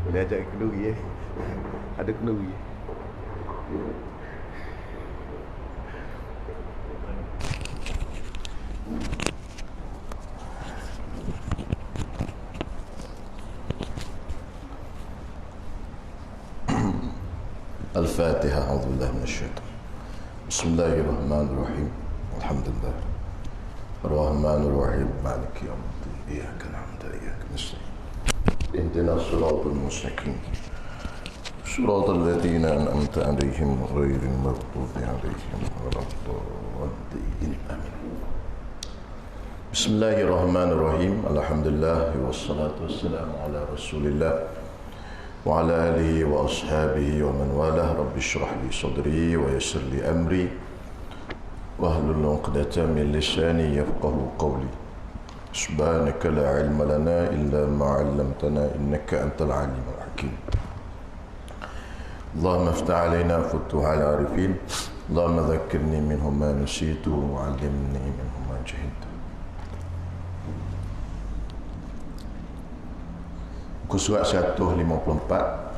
Boleh ajak kenduri Ada kenduri. الفاتحة. أعوذ بالله من الشيطان. بسم الله الرحمن الرحيم. الحمد لله الرحمن الرحيم مالك يوم الدين. إياك نعبد وإياك نستعين. اهدنا الصراط المستقيم صراط الذين أنعمت عليهم غير المغضوب عليهم ولا الضالين. آمين. بسم الله الرحمن الرحيم. الحمد لله والصلاة والسلام على رسول الله وعلى آله وأصحابه ومن والاه. رب اشرح لي صدري ويسر لي أمري واحلل عقدة من لساني يفقه قولي. سبحانك لا علم لنا إلا ما علمتنا إنك أنت العليم الحكيم. اللهم افتح علينا فتوح العارفين. اللهم ذكرني منه ما نسيت وعلمني منه ما جهلت. Surat 154.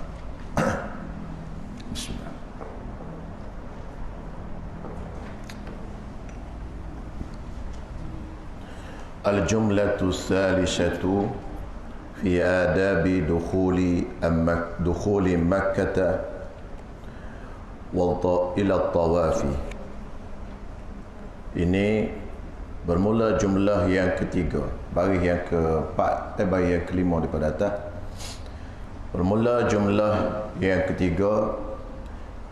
Bismillah. Al-jumlatu thalithatu fi adabi dukhuli Makkah ila tawafi. Ini bermula jumlah yang ketiga, baris yang keempat, baris yang kelima daripada atas. Bermula jumlah yang ketiga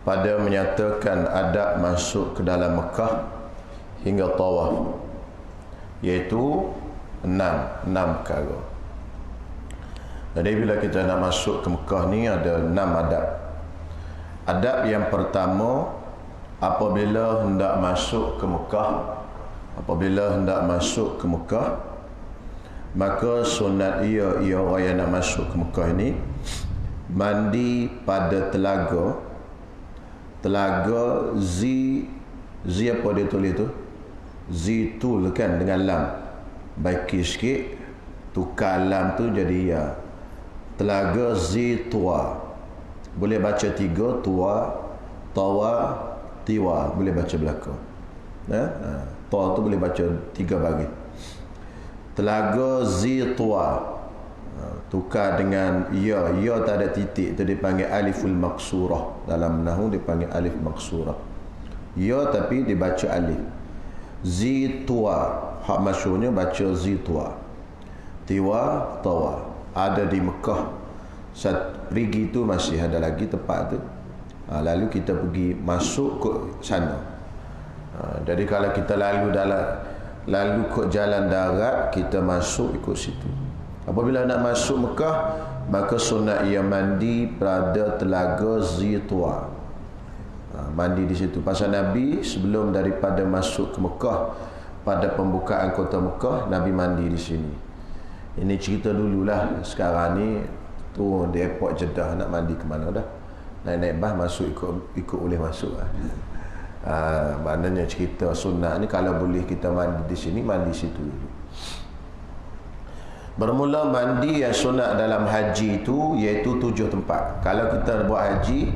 pada menyatakan adab masuk ke dalam Mekah hingga tawaf, iaitu enam perkara. Jadi bila kita nak masuk ke Mekah ni ada 6 adab. Adab yang pertama, apabila hendak masuk ke Mekah, maka sunat ia orang yang nak masuk ke Mekah ini mandi pada telaga zi apa dia tulis tu, zitul kan, dengan lam, baiki sikit, tukar lam tu jadi ya, telaga zitua. Boleh baca 3, tua, tawa, tiwa, boleh baca belakang. Tawa tu boleh baca 3 baris. Telaga Zitwa, tukar dengan ya tak ada titik, itu dipanggil aliful maksurah. Dalam nahwu dipanggil alif maksurah. Ya tapi dibaca alif. Zitwa, hak masyhurnya baca Zitwa. Tiwa, tawa. Ada di Mekah. Pergi tu masih ada lagi tempat tu. Lalu kita pergi masuk ke sana. Jadi kalau kita lalu ke jalan darat, kita masuk ikut situ. Apabila nak masuk Mekah, maka sunat ia mandi pada telaga Zitwa. Mandi di situ. Pasal Nabi sebelum daripada masuk ke Mekah, pada pembukaan kota Mekah, Nabi mandi di sini. Ini cerita dululah. Sekarang ni tu di airport Jeddah, nak mandi ke mana dah? Naik bas masuk, ikut boleh masuk. Maknanya cerita sunnah ni kalau boleh kita mandi di sini, mandi situ dulu. Bermula mandi yang sunat dalam haji itu iaitu 7 tempat. Kalau kita buat haji,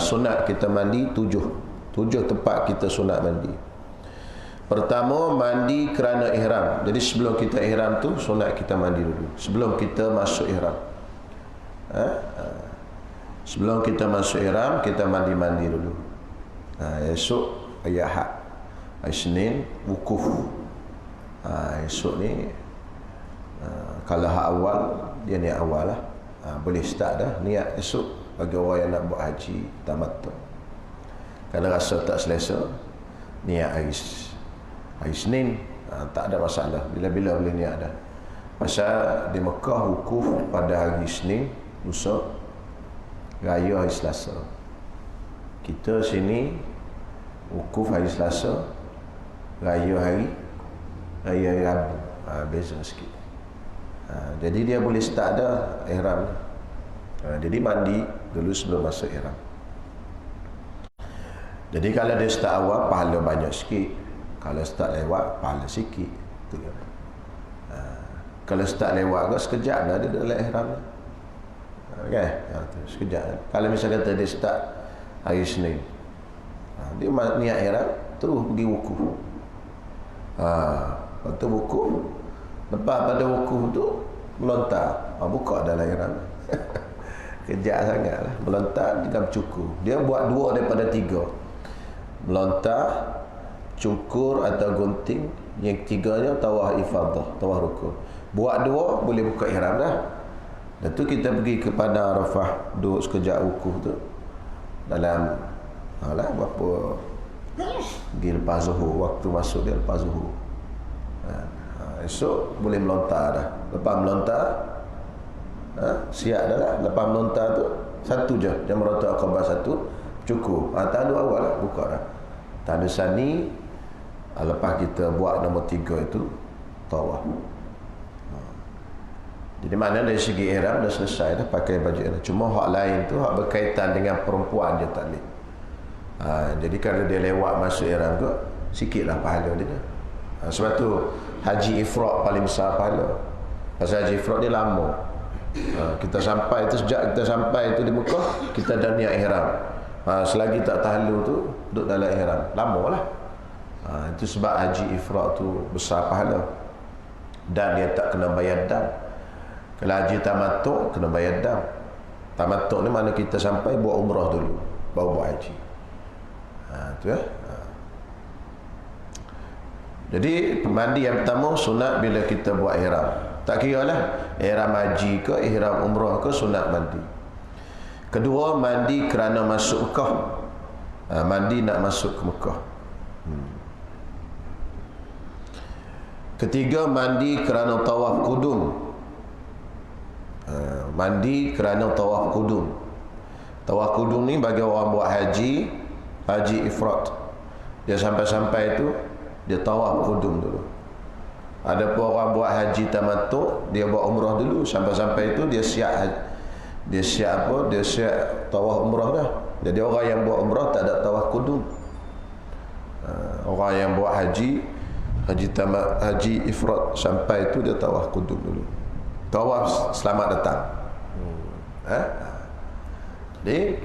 sunat kita mandi 7 tempat kita sunat mandi. Pertama, mandi kerana ihram. Jadi sebelum kita ihram tu sunat kita mandi dulu. Sebelum kita masuk ihram. Sebelum kita masuk ihram, kita mandi dulu. Esok hari Ahad, hari Senin wukuf. Esok ni kalau hak awal, dia niat awal lah. Boleh start dah niat esok bagi orang yang nak buat haji tamattu. Kalau rasa tak selesa, niat hari Senin, tak ada masalah, bila-bila boleh niat dah. Pasal di Mekah wukuf pada hari Senin, lusa, raya hari Selasa. Kita sini wukuf hari Selasa, raya hari Rabu. Beza sikit. Jadi dia boleh start dah ihram. Jadi mandi dulu sebelum masuk ihram. Jadi kalau dia start awal, pahala banyak sikit. Kalau start lewat, pahala sikit. Kalau start lewat ke sekejap dah dia dalam ihram. Okay? Sekejap. Kalau misalnya kata dia start hari Senin, dia niat ihram terus pergi wukuf. Waktu wukuf, lepas pada wukuf tu melontar, buka dalam ihram. Kejap sangat lah. Melontar dengan cukur. Dia buat 2 daripada 3. Melontar, cukur atau gunting. Yang tiganya tawaf ifadah, tawaf rukun. Buat 2 boleh buka ihram dah. Dan tu kita pergi ke Padang Arafah, duduk sekejap wukuf tu dalam berapa, pergi lepas zuhur, waktu masuk dia lepas zuhur. Esok boleh melontar dah. Lepas melontar, siap dah lah. Lepas melontar tu 1 je Jamratul Aqabah 1 cukup. Tanda awal lah buka dah. Tanda sani, lepas kita buat nombor 3 itu tawaf. Jadi mana dari segi ihram dah selesai dah, pakai baju ihram. Cuma hak lain tu hak berkaitan dengan perempuan dia tak boleh. Jadi kalau dia lewat masuk ihram tu, sikitlah pahala dia. Sebab tu haji ifrad paling besar pahala. Pasal haji ifrad dia lama. Kita sampai tu, sejak kita sampai tu di Mekah, kita dah niat ihram. Selagi tak tahlul tu duduk dalam ihram, lama lah. Itu sebab haji ifrad tu besar pahala. Dan dia tak kena bayar dam. Kalau haji tamattu' kena bayar dam. Tamattu' ni mana kita sampai buat umrah dulu, baru buat haji. Tu ya. Jadi mandi yang pertama sunat bila kita buat ihram. Tak kira lah ihram haji ke ihram umrah ke, sunat mandi. Kedua, mandi kerana masuk Mekah. Mandi nak masuk ke Mekah. Ketiga, mandi kerana tawaf kudum. Mandi kerana tawaf kudum. Tawaf kudum ni bagi orang buat haji ifrad. Dia sampai-sampai itu dia tawaf kudum dulu. Ada pun orang buat haji tamattu', dia buat umrah dulu. Sampai-sampai itu dia siap tawaf umrah dah. Jadi orang yang buat umrah tak ada tawaf kudum. Orang yang buat haji ifrad, sampai itu dia tawaf kudum dulu. Tawaf selamat datang. Jadi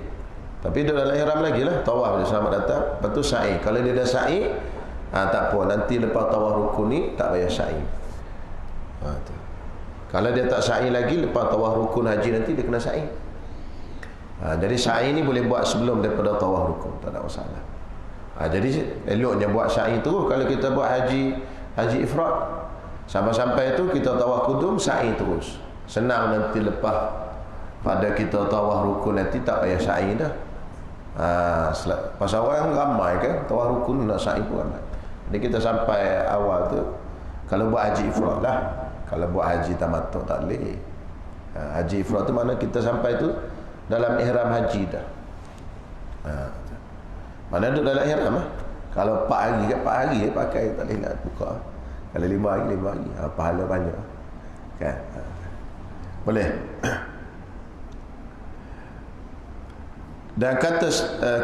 tapi dia dalam ihram lagi lah. Tawaf dia selamat datang. Lepas tu sa'i. Kalau dia dah sa'i, tak apa, nanti lepas tawaf rukun ni tak payah sa'i. Kalau dia tak sa'i lagi, lepas tawaf rukun haji nanti dia kena sa'i. Jadi sa'i ni boleh buat sebelum daripada tawaf rukun, tak ada masalah. Jadi eloknya buat sa'i terus. Kalau kita buat haji ifrad, sampai-sampai itu kita tawaf kudum, sa'i terus. Senang nanti lepas pada kita tawaf rukun nanti tak payah sa'i dah. Pasal orang ramai kan, tawaf rukun nak sa'i pun ramai. Jadi kita sampai awal tu, kalau buat haji ifrad lah. Kalau buat haji tamattu' tak boleh. Haji ifrad tu mana kita sampai tu dalam ihram haji dah. Mana duduk dalam ihram lah. Kalau 4 hari pakai, tak boleh nak buka. Kalau 5 hari, pahala banyak kan. Boleh. Dan kata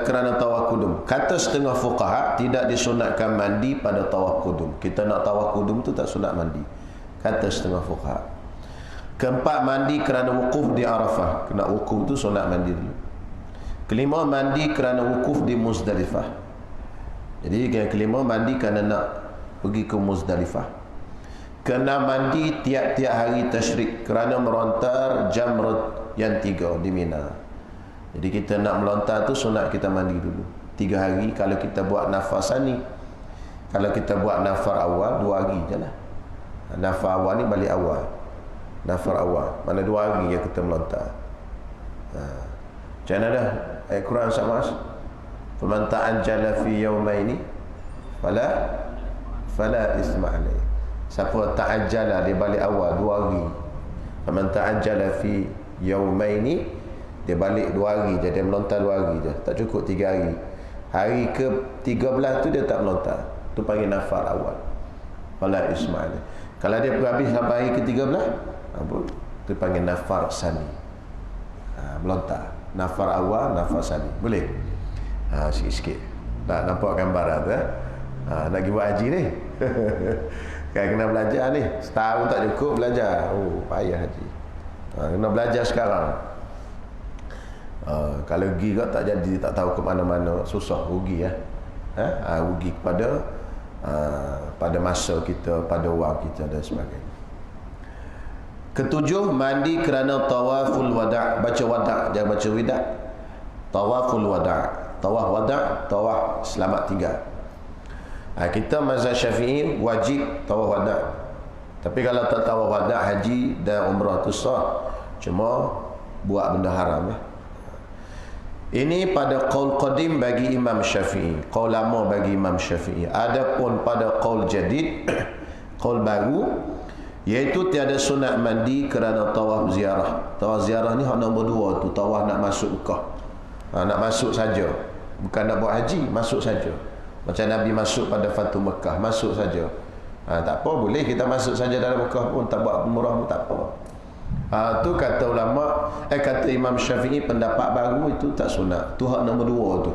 kerana tawaf kudum, kata setengah fuqaha tidak disunatkan mandi pada tawaf kudum. Kita nak tawaf kudum tu tak sunat mandi, kata setengah fuqaha. Keempat, mandi kerana wukuf di Arafah. Kena wukuf tu sunat mandi dulu. Kelima, mandi kerana wukuf di Muzdalifah. Jadi yang kelima, mandi kerana nak pergi ke Muzdalifah. Kena mandi tiap-tiap hari tasyrik kerana merontar jamrat yang 3 di Mina. Jadi kita nak melontar tu sunat kita mandi dulu 3 hari. Kalau kita buat nafas ni, kalau kita buat nafar awal 2 hari je lah. Nafar awal ni balik awal, nafar awal mana 2 hari yang kita melontar. Macam mana dah ayat Quran sama as, faman ta'ajjala fi yawmaini fala isma alayhi. Siapa ta'ajjala dia balik awal 2 hari, faman ta'ajjala fi yawmaini, dia balik 2 hari je, dia melontar 2 hari je, tak cukup 3 hari. Hari ke 13 tu dia tak melontar, tu panggil nafar awal, fala isma alayhi. Kalau dia habis sampai hari ke 13, tu panggil nafar sani. Melontar nafar awal, nafar sani. Boleh? Sikit-sikit tak nampak gambaran tu. Nak pergi buat haji ni kan kena belajar ni. Setahun tak cukup belajar. Payah haji. Kena belajar sekarang. Kalau pergi kau tak jadi, tak tahu ke mana-mana, susah, rugi ya. Rugi pada masa kita, pada wang kita dan sebagainya. Ketujuh, mandi kerana tawaful wada'. Baca wada', jangan baca wida'. Tawaful wada'. Tawaf wada', tawaf selamat tinggal. Kita mazhab Syafi'i wajib tawaf wada'. Tapi kalau tak tawaf wada', haji dan umrah tu sah. Cuma buat benda haram ya. Ini pada qaul qadim bagi Imam Syafi'i, qaul lama bagi Imam Syafi'i. Adapun pada qaul jadid, qaul baru, iaitu tiada sunat mandi kerana tawaf ziarah. Tawaf ziarah ni hak nombor 2 tu, tawaf nak masuk Mekah. Nak masuk saja, bukan nak buat haji, masuk saja. Macam Nabi masuk pada Fatu Mekah, masuk saja. Tak apa, boleh kita masuk saja dalam Mekah pun, tak buat umrah pun tak apa. Tu kata ulama, kata Imam Syafi'i, pendapat baru itu tak sunat. Tu hak nombor 2 tu.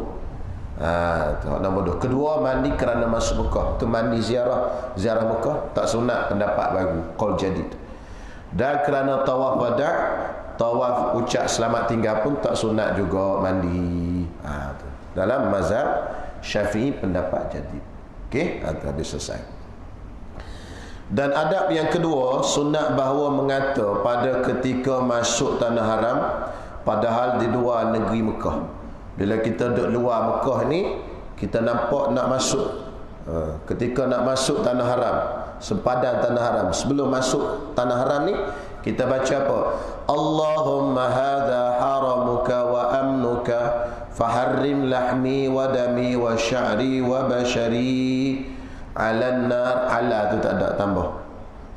Tu hak nombor 2. Kedua, mandi kerana masuk Mekah. Tu mandi ziarah Mekah, tak sunat, pendapat baru, qaul jadid. Dan kerana tawaf wada', tawaf ucap selamat tinggal pun tak sunat juga mandi. Tu. Dalam mazhab Syafi'i pendapat jadid. Okey, habis selesai. Dan adab yang kedua, sunat bahawa mengata pada ketika masuk tanah haram, padahal di luar negeri Mekah. Bila kita duduk luar Mekah ni, kita nampak nak masuk. Ketika nak masuk tanah haram, sempadan tanah haram, sebelum masuk tanah haram ni, kita baca apa? Allahumma hadha haramuka wa amnuka faharrim lahmi wa dami wa sya'ri wa bashari alan nar. Ala tu tak ada tambah.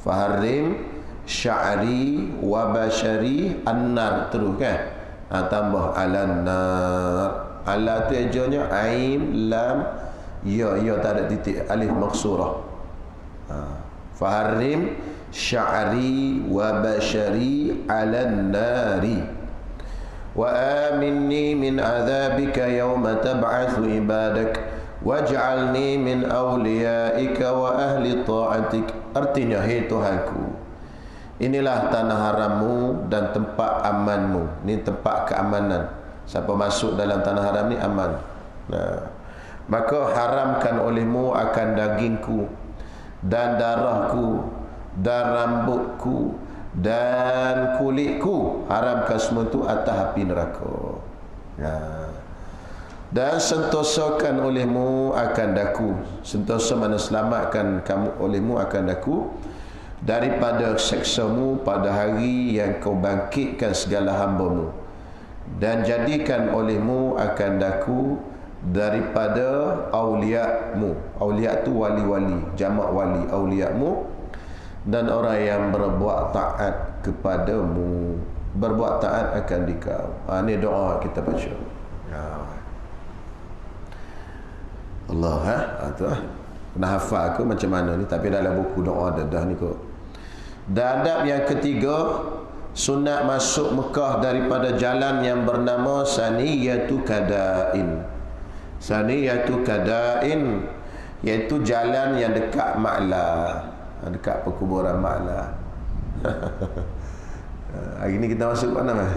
Faharrim sya'ri wa bashari an-nar, terus kan? Tambah alan nar. Ala tu ejanya ain lam ya tak ada titik, alif maksurah. Faharrim sya'ri wa bashari alan nari wa aminni min azabika yawma tab'atsu ibadak waj'alni min awliyaika wa ahli ta'atik. Artinya, hai Tuhanku, inilah tanah harammu dan tempat amanmu. Ini tempat keamanan. Siapa masuk dalam tanah haram ni aman. Maka haramkan olehmu akan dagingku dan darahku dan rambutku dan kulitku. Haramkan semua itu atas api neraka. Dan sentosakan olehmu akan daku. Sentosa mana selamatkan kamu olehmu akan daku daripada seksamu pada hari yang kau bangkitkan segala hambamu. Dan jadikan olehmu akan daku daripada awliyamu. Awliya tu wali-wali, jamak wali, awliyamu, dan orang yang berbuat taat kepadamu. Berbuat taat akan dikau. Ini doa kita baca. Allah tu kena hafal aku macam mana ni, tapi dalam buku doa dah ni kot. Dan adab yang ketiga, sunat masuk Mekah daripada jalan yang bernama Saniyatu Kada'in. Saniyatu Kada'in iaitu jalan yang dekat Ma'la, dekat perkuburan Ma'la. Hari ni kita masuk mana mas?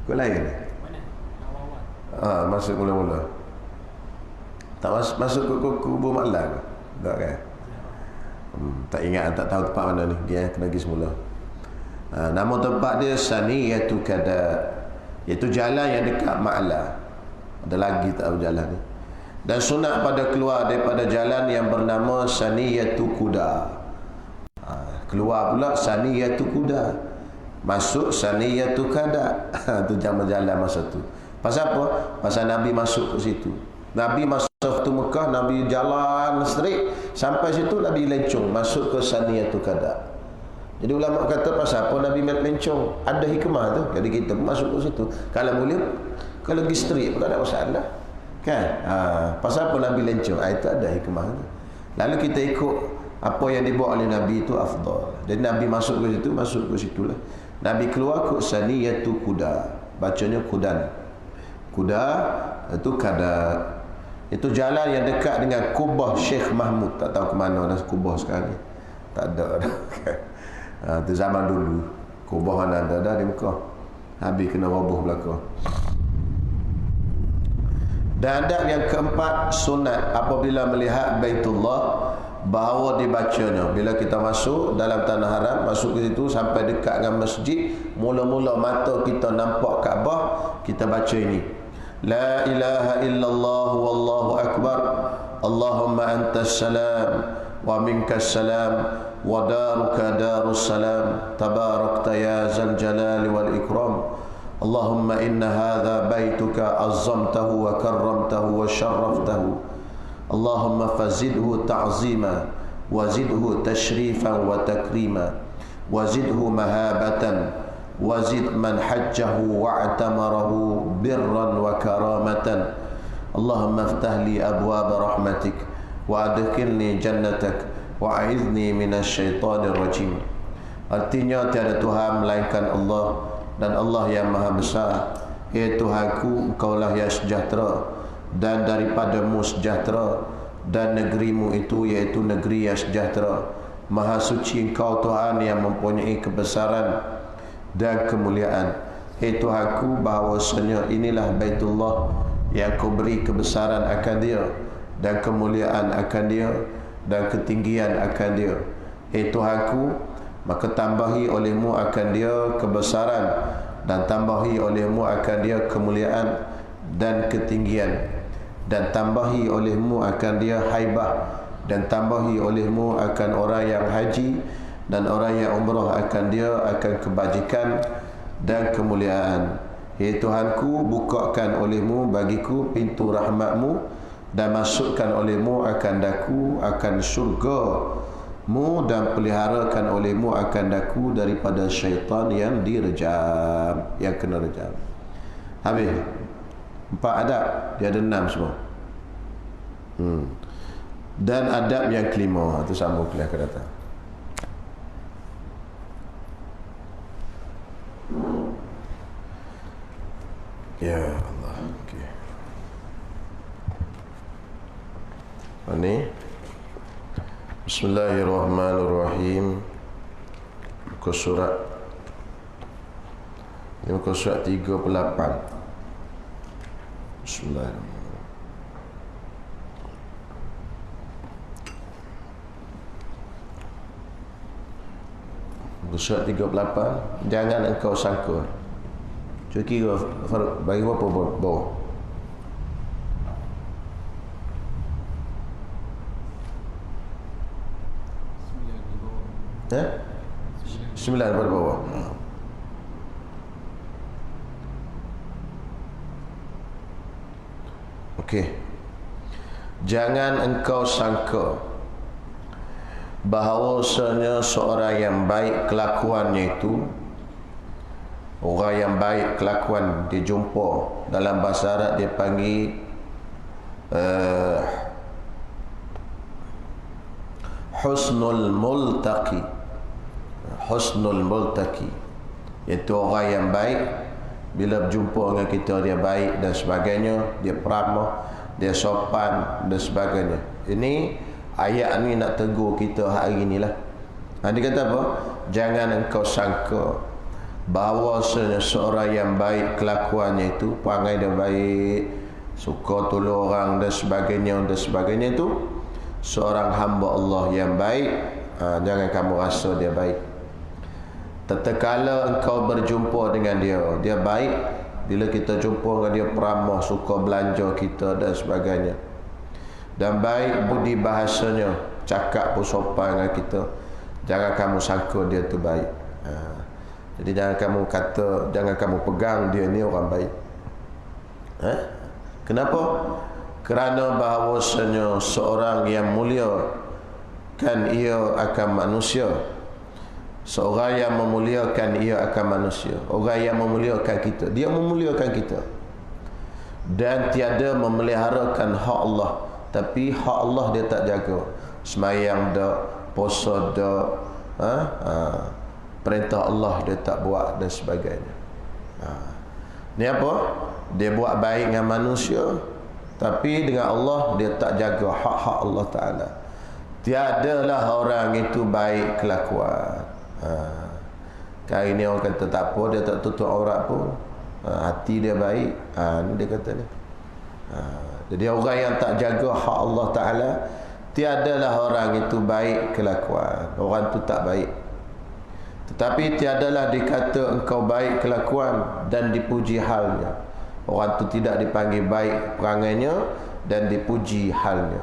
Kok lain? Masuk mula-mula. Tak masuk ke kubur Ma'la ke? Tak kan? Tak ingat, tak tahu tempat mana ni. Dia kena pergi semula. Nama tempat dia Saniyatu Kada', iaitu jalan yang dekat Ma'la. Ada lagi tak tahu jalan ni. Dan sunat pada keluar daripada jalan yang bernama Saniyatu Kuda. Keluar pula Saniyatu Kuda, masuk Saniyatu Kada'. Itu jalan masa tu. Pasal apa? Pasal Nabi masuk ke situ. Nabi masuk ke Mekah, Nabi jalan straight sampai situ, Nabi lencong masuk ke Saniyatu Kada'. Jadi ulama kata pasal apa Nabi lencong? Ada hikmah tu. Jadi kita masuk ke situ. Kalau boleh, kalau pergi straight pun tak ada masalah. Kan? Pasal apa Nabi lencong? Itu ada hikmah tu. Lalu kita ikut apa yang dibuat oleh Nabi itu afdal. Jadi Nabi masuk ke situ, masuk ke situlah. Nabi keluar ke Saniyatu Kuda. Bacanya Kudan. Kuda itu Kada. Itu jalan yang dekat dengan kubah Syekh Mahmud. Tak tahu ke mana dah kubah sekarang ni. Tak ada. Itu zaman dulu. Kubahan ada di Mekah. Habis kena roboh belaka. Dan adab yang keempat, sunat apabila melihat Baitullah bahawa dibacanya. Bila kita masuk dalam tanah haram, masuk ke situ sampai dekat dengan masjid, mula-mula mata kita nampak Kaabah, kita baca ini. La ilaha illallah wallahu akbar. Allahumma antas salam wa minkas salam wa daruka darus salam. Tabarakta ya zal jalali wal ikram. Allahumma inna hadha baituka azzamtahu wa karramtahu wa syarraftahu. Allahumma fazidhu ta'zima wa zidhu tashrifan wa takrima wa zidhu mahabatan wa zid man hajjahu wa atamarahu birran wa karamatan. Allahumma aftah li abwab rahmatik wa adkhilni jannatak wa a'idhni minasy syaithanir rajim. Artinya tiada Tuhan melainkan Allah, dan Allah yang maha besar. Ya Tuhanku, Engkaulah yang sejahtera, dan daripadamu sejahtera, dan negerimu itu iaitu negeri yang sejahtera. Maha suci Engkau Tuhan yang mempunyai kebesaran dan kemuliaan. Ya Tuhanku, bahawasanya inilah Baitullah yang Kau beri kebesaran akan dia, dan kemuliaan akan dia, dan ketinggian akan dia. Ya Tuhanku, maka tambahi olehmu akan dia kebesaran, dan tambahi olehmu akan dia kemuliaan dan ketinggian, dan tambahi olehmu akan dia haibah, dan tambahi olehmu akan orang yang haji dan orang yang umrah akan dia akan kebajikan dan kemuliaan. Ya Tuhanku, bukakan olehmu bagiku pintu rahmatmu, dan masukkan olehmu akan daku akan syurga mu, dan peliharakan olehmu akan daku daripada syaitan yang direjam, yang kena rejam. Habis 4 adab, dia ada 6 semua. Dan adab yang kelima, itu sambung kuliah akan datang. Ya Allah. Okey. Ini Bismillahirrahmanirrahim. Muka surat 38. Bismillahirrahmanirrahim. Muka surat 38. Jangan engkau sangka. Cuba kira bagi berapa bawah? Eh? 9 pada bawah. Okey. Jangan engkau sangka bahawasanya seorang yang baik kelakuannya itu, orang yang baik kelakuan, dia jumpa dalam bahasa Arab dia panggil husnul multaqi. Husnul multaqi iaitu orang yang baik, bila berjumpa dengan kita dia baik dan sebagainya, dia peramah, dia sopan dan sebagainya. Ini ayat ni nak tegur kita hari ni lah. Dia kata apa? Jangan engkau sangka bahawa seorang yang baik kelakuannya itu, perangai dia baik, suka tolong orang dan sebagainya itu, seorang hamba Allah yang baik, jangan kamu rasa dia baik. Tatkala engkau berjumpa dengan dia, dia baik. Bila kita jumpa dengan dia peramah, suka belanja kita dan sebagainya, dan baik budi bahasanya, cakap pun sopan dengan kita, jangan kamu sangka dia tu baik. Jadi jangan kamu kata, jangan kamu pegang dia ni orang baik. Kenapa? Kerana bahawasanya seorang yang mulia kan ia akan manusia. Seorang yang memuliakan ia akan manusia. Orang yang memuliakan kita, dia memuliakan kita. Dan tiada memeliharakan hak Allah, tapi hak Allah dia tak jaga. Semayang dak, puasa dak, perintah Allah dia tak buat dan sebagainya. Ni apa? Dia buat baik dengan manusia, tapi dengan Allah dia tak jaga hak-hak Allah Ta'ala. Tiadalah orang itu baik kelakuan. Kali ni orang kata tak apa, dia tak tutup aurat pun, hati dia baik. Ni dia kata ni. Jadi orang yang tak jaga hak Allah Ta'ala, tiadalah orang itu baik kelakuan. Orang tu tak baik. Tetapi tiadalah dikata engkau baik kelakuan dan dipuji halnya. Orang tu tidak dipanggil baik perangainya dan dipuji halnya.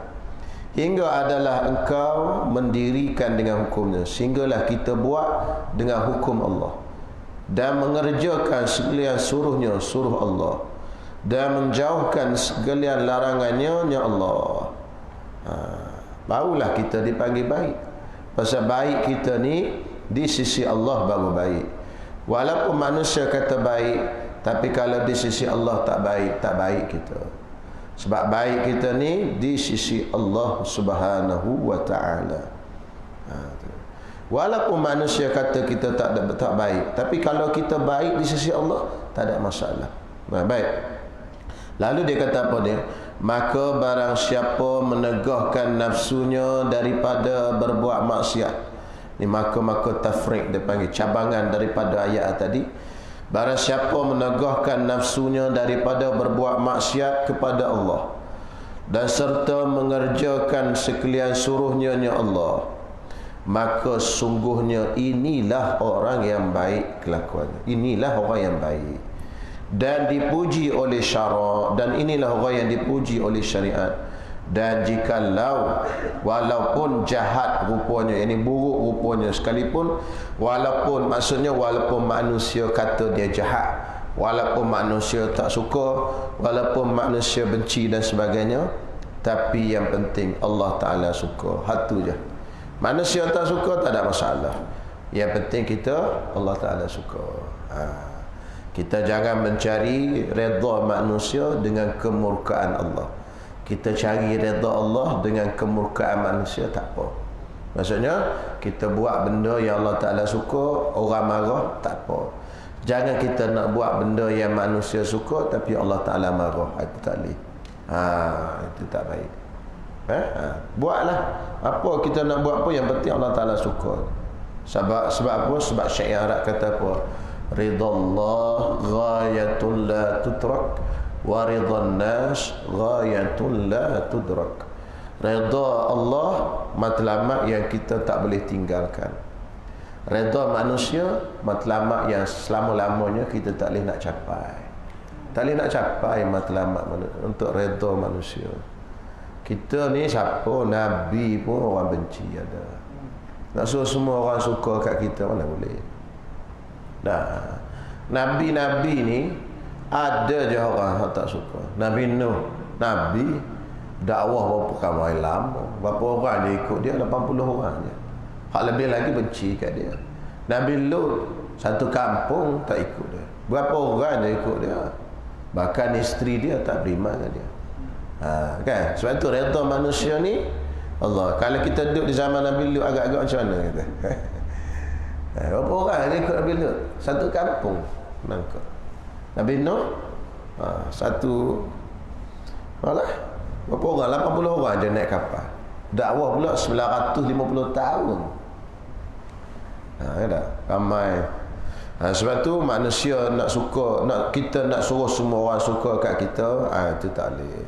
Hingga adalah engkau mendirikan dengan hukumnya, sehinggalah kita buat dengan hukum Allah, dan mengerjakan segala suruhnya, suruh Allah, dan menjauhkan segala larangannya, ya Allah. Barulah kita dipanggil baik. Pasal baik kita ni di sisi Allah baru baik. Walaupun manusia kata baik, tapi kalau di sisi Allah tak baik, tak baik kita. Sebab baik kita ni di sisi Allah Subhanahu wa ta'ala. Walaupun manusia kata kita tak baik, tapi kalau kita baik di sisi Allah, tak ada masalah. Baik. Lalu dia kata apa dia? Maka barang siapa menegahkan nafsunya daripada berbuat maksiat. Ni maka tafriq dia panggil, cabangan daripada ayat tadi. Barang siapa menegahkan nafsunya daripada berbuat maksiat kepada Allah, dan serta mengerjakan sekalian suruhnya, ya Allah, maka sungguhnya inilah orang yang baik kelakuannya. Inilah orang yang baik dan dipuji oleh syarak, dan inilah orang yang dipuji oleh syariat. Dan jikalau walaupun jahat rupanya, ini buruk rupanya sekalipun, walaupun maksudnya walaupun manusia kata dia jahat, walaupun manusia tak suka, walaupun manusia benci dan sebagainya, tapi yang penting Allah Ta'ala suka. Hatu je. Manusia tak suka tak ada masalah. Yang penting kita Allah Ta'ala suka. Kita jangan mencari redha manusia dengan kemurkaan Allah. Kita cari redha Allah dengan kemurkaan manusia, tak apa. Maksudnya kita buat benda yang Allah Ta'ala suka, orang marah, tak apa. Jangan kita nak buat benda yang manusia suka tapi Allah Ta'ala marah. Itu tak boleh. Itu tak baik. Buatlah apa kita nak buat, apa yang penting Allah Ta'ala suka. Sebab apa? Sebab syair Arab kata apa? Ridallah ghayatul la tutrak, wa ridhan nas ghayatun la tudrak. Redha Allah matlamat yang kita tak boleh tinggalkan. Redha manusia matlamat yang selama-lamanya kita tak boleh nak capai. Tak boleh nak capai matlamat untuk redha manusia. Kita ni siapa? Nabi pun orang benci ada. Nak suruh semua orang suka kat kita, mana boleh. Nah, Nabi-Nabi ni ada je orang yang tak suka. Nabi Nuh, Nabi dakwah berapa ramai lama, berapa orang dia ikut dia? 80 orang je. Hak lebih lagi benci kat dia. Nabi Lut, satu kampung tak ikut dia. Berapa orang dia ikut dia? Bahkan isteri dia tak beriman dengan dia. Kan? Sebab tu redha manusia ni Allah. Kalau kita duduk di zaman Nabi Lut, agak-agak macam mana kita? Berapa orang dia ikut Nabi Lut? Satu kampung nangkap. Nabi Nuh satu malah berapa orang? 80 orang je naik kapal. Dakwah pula 950 tahun. Ada ramai. Sebab tu manusia nak suka, kita nak suruh semua orang suka kat kita, itu tak boleh.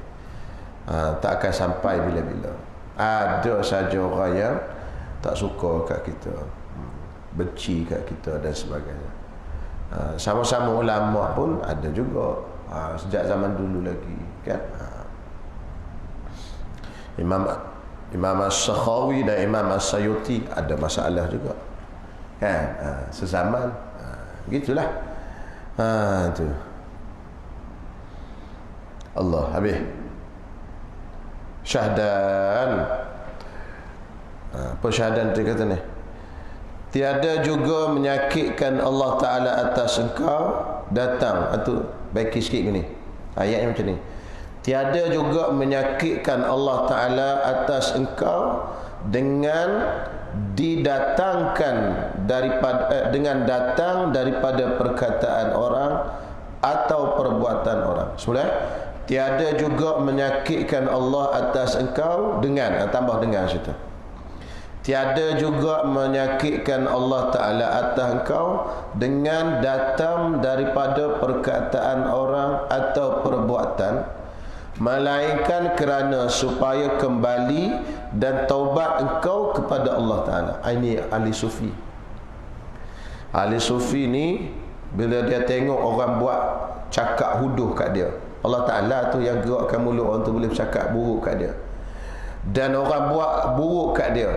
Tak akan sampai bila-bila. Ada saja orang yang tak suka kat kita, benci kat kita dan sebagainya. Sama-sama ulama pun ada juga, sejak zaman dulu lagi, kan? Imam As-Sakhawi dan Imam As-Sayuti ada masalah juga, kan? Sezaman, gitulah. Tu Allah habis. Syahdan, apa syahdan tu kata ni? Tiada juga menyakitkan Allah Ta'ala atas engkau datang. Itu baiki sikit ni. Ayatnya macam ni. Tiada juga menyakitkan Allah Ta'ala atas engkau dengan didatangkan daripada dengan datang daripada perkataan orang atau perbuatan orang. Semula, tiada juga menyakitkan Allah atas engkau dengan, tambah dengan situ, Tiada juga menyakitkan Allah Ta'ala atas engkau dengan datang daripada perkataan orang atau perbuatan, melainkan kerana supaya kembali dan taubat engkau kepada Allah Ta'ala. Ini ahli sufi. Ahli sufi ni bila dia tengok orang buat cakap huduh kat dia, Allah Ta'ala tu yang gerakkan mulut orang tu boleh bercakap buruk kat dia, dan orang buat buruk kat dia,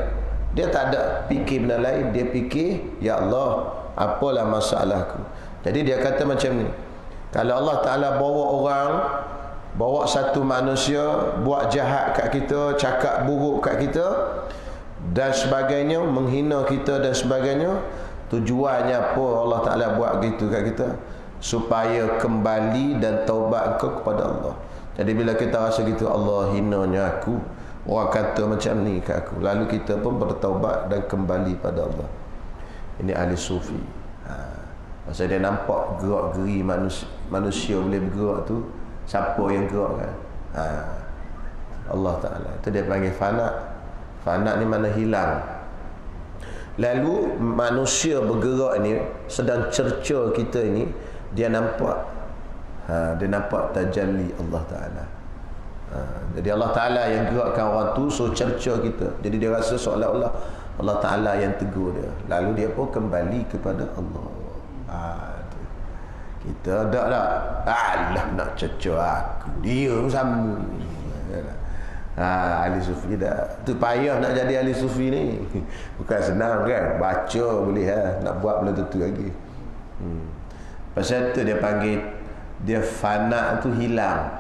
dia tak ada fikir benda lain. Dia fikir, ya Allah, apalah masalahku. Jadi dia kata macam ni, kalau Allah Ta'ala bawa satu manusia buat jahat kat kita, cakap buruk kat kita dan sebagainya, menghina kita dan sebagainya, tujuannya apa Allah Ta'ala buat gitu kat kita? Supaya kembali dan taubat engkau kepada Allah. Jadi bila kita rasa gitu, Allah hinanya aku, orang kata macam ni kat aku, lalu kita pun bertaubat dan kembali pada Allah. Ini ahli sufi. Masa dia nampak gerak-geri manusia boleh bergerak tu, siapa yang gerak kan? Allah Ta'ala. Itu dia panggil fana. Fana ni mana hilang. Lalu manusia bergerak ni sedang cerca kita ni, dia nampak tajalli Allah Ta'ala. Jadi Allah Ta'ala yang gerakkan orang tu, so cerca kita. Jadi dia rasa seolah-olah Allah Ta'ala yang tegur dia. Lalu dia pun kembali kepada Allah. Kita tak lah, alah nak cerca aku, dia sama. Ahli sufi dah. Tu payah nak jadi ahli sufi ni. Bukan senang kan. Baca boleh nak buat belum tentu lagi. Pasal tu dia panggil, dia fana tu hilang.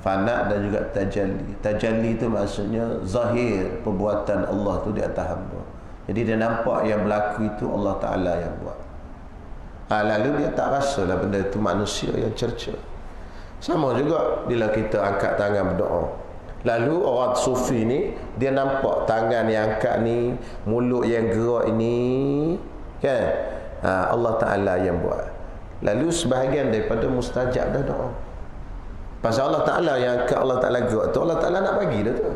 Fana dan juga tajalli. Tajalli tu maksudnya zahir perbuatan Allah tu di atas hamba. Jadi dia nampak yang berlaku itu Allah Ta'ala yang buat. Lalu dia tak rasalah benda itu manusia yang cerca. Sama juga bila kita angkat tangan berdoa. Lalu orang sufi ni, dia nampak tangan yang angkat ni, mulut yang gerak ini, kan? Allah Ta'ala yang buat. Lalu sebahagian daripada mustajab dah doa. Pasal Allah Ta'ala yang angkat, Allah Ta'ala gerak tu, Allah Ta'ala nak bagi dah tu.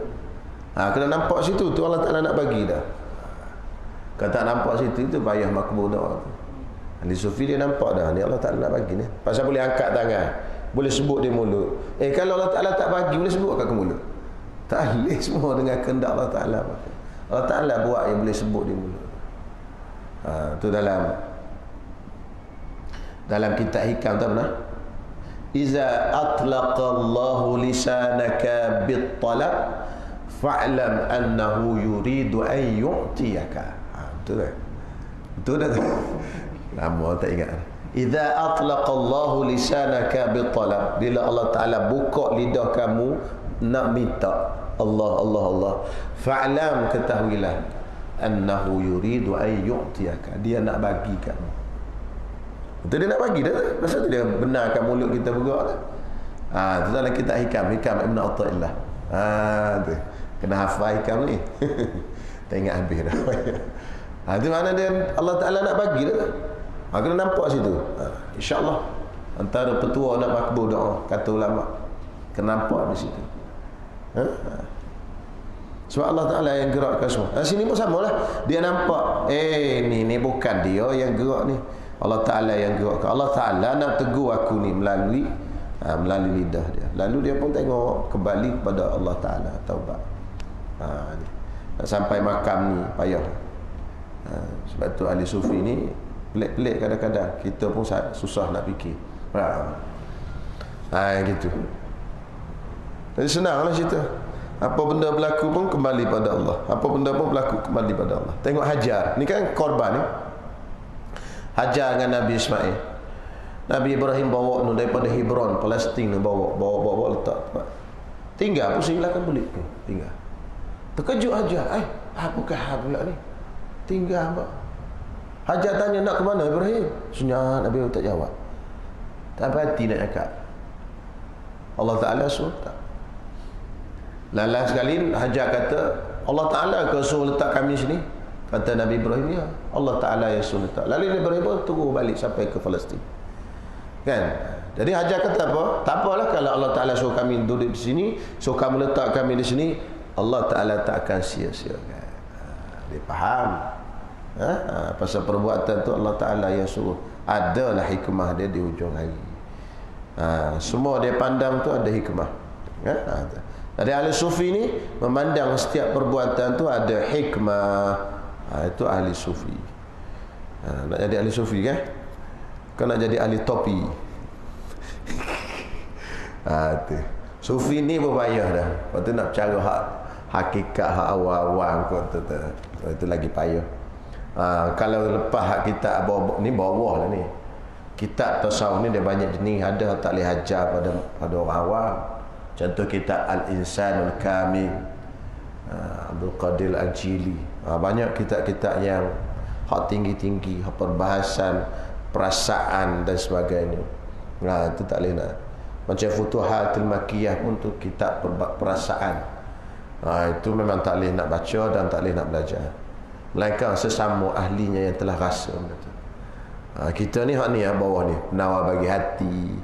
Kena nampak situ tu, Allah Ta'ala nak bagi dah. Kalau tak nampak situ, itu payah makbul doa tu. Ahli sufi dia nampak dah, ni Allah Ta'ala nak bagi ni. Pasal boleh angkat tangan, boleh sebut di mulut. Kalau Allah Ta'ala tak bagi, boleh sebut kat mulut? Tak boleh, semua dengan kehendak Allah Ta'ala. Allah Ta'ala buat yang boleh sebut di mulut. Tu dalam kitab hikam tu benar. Iza atlaqallahu lisanaka bit-talab fa'lam annahu yuridu an yu'tiyaka. Betul tak? Betul tak? Lama tak ingat. Iza atlaqallahu lisanaka bit-talab, bila Allah Ta'ala buka lidah kamu nak minta Allah, fa'lam, ketahuilah, annahu yuridu an yu'tiyaka, dia nak bagi kamu. Betul, dia nak bagi dah. Pasal tu dia benarkan mulut kita bergerak dah. Tu dalam kitab hikam Ibn Athaillah. Tu kena hafal hikam ni. Tak ingat habis dah. Tu mana dia Allah Ta'ala nak bagi dah. Kena nampak situ. InsyaAllah antara petua nak makbul doa, kata ulama, kena nampak di situ. Sebab Allah Ta'ala yang gerakkan semua. Sini pun sama lah. Dia nampak, ni bukan dia yang gerak ni, Allah Ta'ala yang gerakkan. Allah Ta'ala nak tegur aku ni melalui lidah dia. Lalu dia pun tengok kembali kepada Allah Ta'ala, taubat. Nak sampai makam ni payah. Sebab tu ahli sufi ni pelik-pelik kadang-kadang. Kita pun susah nak fikir. Gitu. Jadi senanglah cerita. Apa benda berlaku pun kembali pada Allah. Apa benda pun berlaku kembali pada Allah. Tengok Hajar. Ni kan korban ni. Hajar dengan Nabi Ismail. Nabi Ibrahim bawa nu daripada Hebron, Palestin ni, bawa letak tempat. Tinggal pusing belakang kulit tu. Tinggal. Terkejut Hajar. Apakah hal pula ni? Tinggal hamba. Hajar tanya, nak ke mana Ibrahim? Senyap, Nabi tak jawab. Tak berhati nak cakap. Allah Ta'ala suruh tak. Lalas sekali Hajar kata, Allah Ta'ala kau suruh letak kami sini? Kata Nabi Ibrahim, ya, Allah Ta'ala yang suruh letak. Lalu Nabi Ibrahim pun turun balik sampai ke Palestin. Kan? Jadi Hajar kata apa? Tak apalah kalau Allah Ta'ala suruh kami duduk di sini, suruh kamu letak kami di sini, Allah Ta'ala tak akan sia-siakan. dia faham. Pasal perbuatan tu Allah Ta'ala yang suruh. Adalah hikmah dia di hujung hari. Semua dia pandang tu ada hikmah. Jadi ahli sufi ni memandang setiap perbuatan tu ada hikmah. Itu ahli sufi. Nak jadi ahli sufi kan? Kau nak jadi ahli topi. Tu. Sufi ni payah dah. Lepas tu nak bercara hak hakikat, hak awal-awal kau tu. Itu lagi payah. Kalau lepas hak kitab bawah lah ni. Kitab tasawuf ni dia banyak jenis. Ada tak boleh hajar pada orang awam. Contoh kitab Al-Insanul Kamil, Abdul Qadir Al-Jili. Banyak kitab-kitab yang hak tinggi-tinggi, hak perbahasan perasaan dan sebagainya. Itu tak boleh nak. Macam Futuhatul Makkiyah pun tu kitab perasaan. Itu memang tak boleh nak baca dan tak boleh nak belajar. Melainkan sesama ahlinya yang telah rasa benda tu. Kita ni hak ni bawah ni, Penawar Bagi Hati,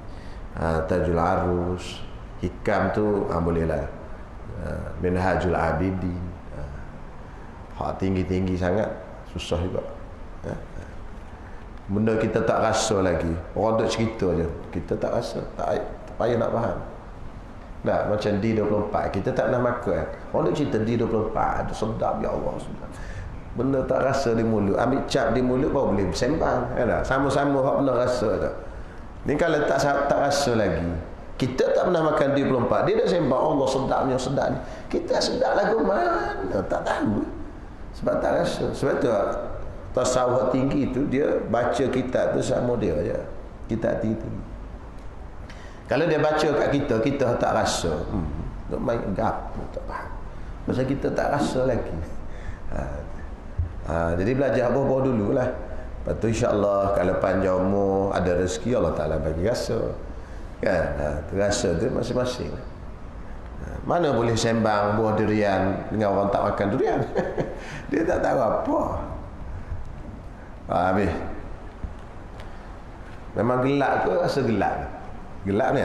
Tajul Arus, Hikam tu boleh lah. Minhajul Abidin. Hak tinggi-tinggi sangat, susah juga. Benda kita tak rasa lagi. Orang duk cerita je, kita tak rasa, tak payah nak faham. Tak, macam D24 kita tak pernah makan. Orang duk cerita D24 ada sedap, ya Allah, sedap. Benda tak rasa di mulut, ambil cap di mulut baru boleh bersembang. Sama-sama hak pernah rasa tak. Ni kalau tak rasa lagi, kita tak pernah makan D24, dia dah sembang Allah sedapnya sedap ni. Kita sedap lagu mana? Tak tahu. Sebab tak rasa. Sebab tu tasawuf tinggi tu dia baca kitab tu sama dia aja. Kitab tinggi. Kalau dia baca kat kita tak rasa. Nak main gapo tak faham. Pasal kita tak rasa lagi. Jadi belajar apa-apa dululah. Lepas tu insya-Allah kalau panjang umur, ada rezeki Allah Taala bagi rasa. Kan? Terasa tu masing-masing. Mana boleh sembang buah durian dengan orang tak makan durian. Dia tak tahu apa. Habis. Memang gelap ke rasa gelap? Gelap ni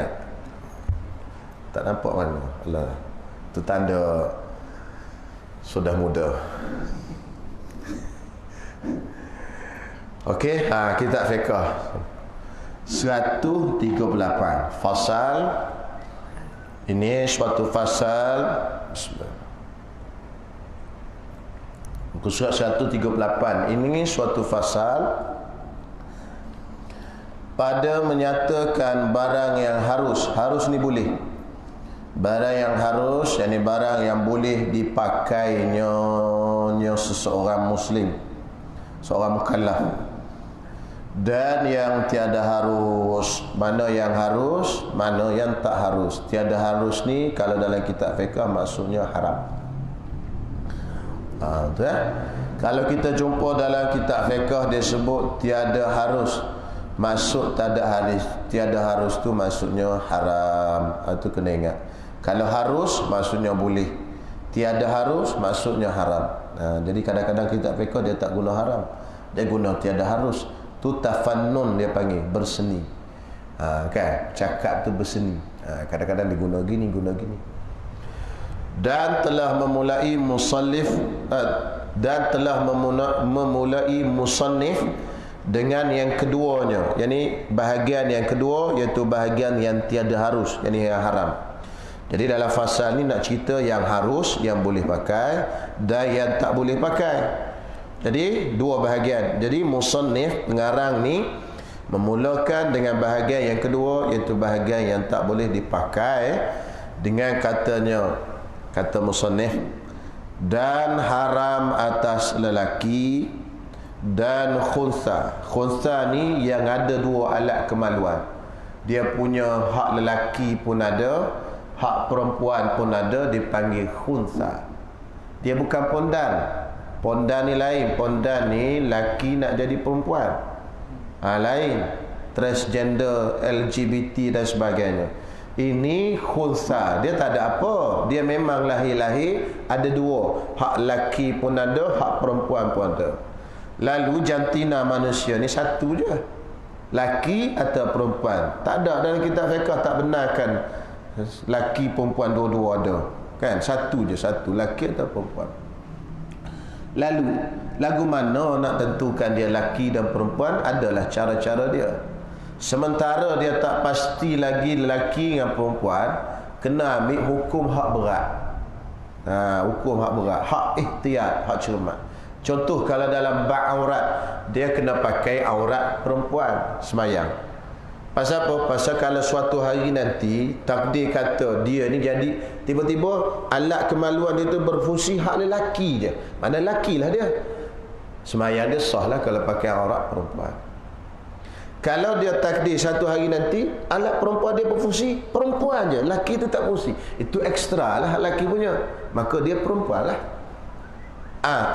tak nampak mana. Allah. Itu tanda sudah muda. Okey, kitab fiqh 138 fasal. Ini suatu fasal. Buku surat 138 ini suatu fasal pada menyatakan barang yang harus ni boleh. Barang yang harus, yakni barang yang boleh dipakainya seseorang muslim, seorang mukallaf. Dan yang tiada harus. Mana yang harus, mana yang tak harus. Tiada harus ni kalau dalam kitab fiqh maksudnya haram. Kalau kita jumpa dalam kitab fiqh dia sebut tiada harus, maksud tak ada hadis. Tiada harus tu maksudnya haram. Itu kena ingat. Kalau harus maksudnya boleh. Tiada harus maksudnya haram. Jadi kadang-kadang kitab fiqh dia tak guna haram, dia guna tiada harus. Tu tafannun dia panggil, berseni. Kan? Cakap tu berseni. Kadang-kadang diguna gini, guna gini. Dan telah memulai musannif musannif dengan yang keduanya, yakni bahagian yang kedua, iaitu bahagian yang tiada harus, yakni yang haram. Jadi dalam fasal ni nak cerita yang harus, yang boleh pakai, dan yang tak boleh pakai. Jadi dua bahagian. Jadi musannif pengarang ni memulakan dengan bahagian yang kedua, iaitu bahagian yang tak boleh dipakai, dengan katanya, kata musannif, dan haram atas lelaki dan khunsa. Khunsa ni yang ada dua alat kemaluan. Dia punya hak lelaki pun ada, hak perempuan pun ada, dipanggil khunsa. Dia bukan pondan. Pondan ni lain. Pondan ni laki nak jadi perempuan. Lain. Transgender, LGBT dan sebagainya. Ini khunsa. Dia tak ada apa. Dia memang lahir-lahir ada dua. Hak laki pun ada, hak perempuan pun ada. Lalu jantina manusia ni satu je. Laki atau perempuan. Tak ada dalam kitab fiqh, tak benarkan laki perempuan dua-dua ada. Kan? Satu je, satu. Laki atau perempuan. Lagu mana nak tentukan dia laki dan perempuan adalah cara-cara dia. Sementara dia tak pasti lagi lelaki dengan perempuan, kena ambil hukum hak berat. Hukum hak berat, hak ihtiyat, hak cermat. Contoh kalau dalam bab aurat, dia kena pakai aurat perempuan semayang. Pasal apa? Pasal kalau suatu hari nanti takdir kata dia ni jadi tiba-tiba alat kemaluan dia tu berfungsi hak lelaki je. Mana lelaki lah dia. Semayang dia sah lah kalau pakai aurat perempuan. Kalau dia takdir satu hari nanti alat perempuan dia berfungsi perempuan je, lelaki tu tak fungsi, itu ekstra lah lelaki punya, maka dia perempuan lah.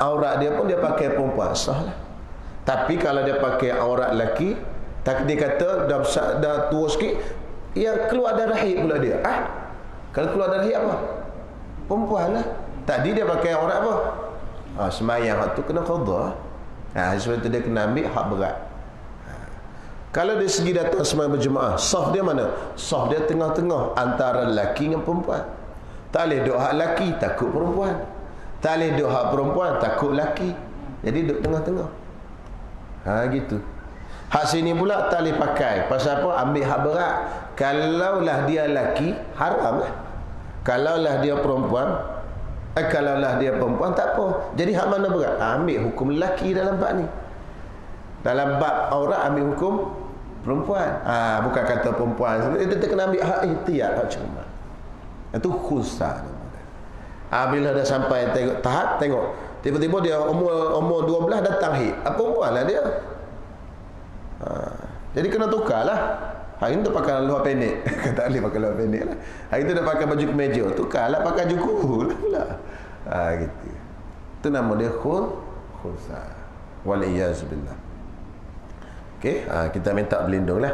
Aurat dia pun dia pakai perempuan, sah lah. Tapi kalau dia pakai aurat lelaki, takdir kata dah tua sikit, ya keluar darah haid pula dia. Kalau keluar darah haid apa? Perempuan lah. Tadi dia pakai aurat apa? Semayang hak tu kena qadha. Sebab tu dia kena ambil hak berat. Kalau dari segi datang semayang berjemaah, saf dia mana? Saf dia tengah-tengah antara lelaki dengan perempuan. Tak boleh duk hak lelaki takut perempuan, tak boleh duk hak perempuan takut lelaki. Jadi duk tengah-tengah. Gitu. Hak sini pula tak boleh pakai. Pasal apa? Ambil hak berat. Kalaulah dia lelaki, haram lah. Kalaulah dia perempuan, kalaulah dia perempuan tak apa. Jadi hak mana berat? Ambil hukum lelaki dalam bab ni. Dalam bab aurat ambil hukum perempuan. Bukan kata perempuan. Itu kena ambil hak ihtiyat, hak cermat. Itu khusah. Bila dah sampai tahap tengok, tiba-tiba dia umur 12 datang haid. Perempuan lah dia. Jadi kena tukar lah. Hari ni tu pakai luar pendek. Tak boleh pakai luar pendek lah. Hari tu dia pakai baju kemeja, tukar lah pakai juku lah pula. Gitu. Itu nama dia khusah. Wal-iyazubillah. Okey, kita minta berlindung lah.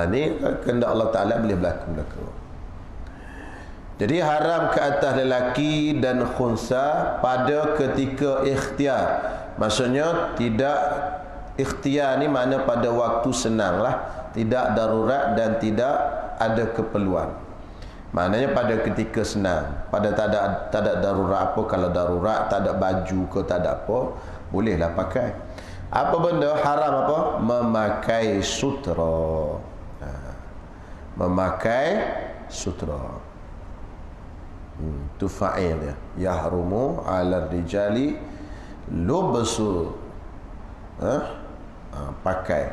Ni kehendak Allah Ta'ala boleh berlaku. Jadi haram ke atas lelaki dan khunsa pada ketika ikhtiar. Maksudnya tidak ikhtiar ni makna pada waktu senang lah, tidak darurat dan tidak ada keperluan. Maknanya pada ketika senang, pada tak ada darurat apa. Kalau darurat tak ada baju ke tak ada apa, bolehlah pakai. Apa benda haram apa? Memakai sutra. Memakai sutra. Itu fa'il dia. Yahrumu 'ala rijali lubsu. Pakai.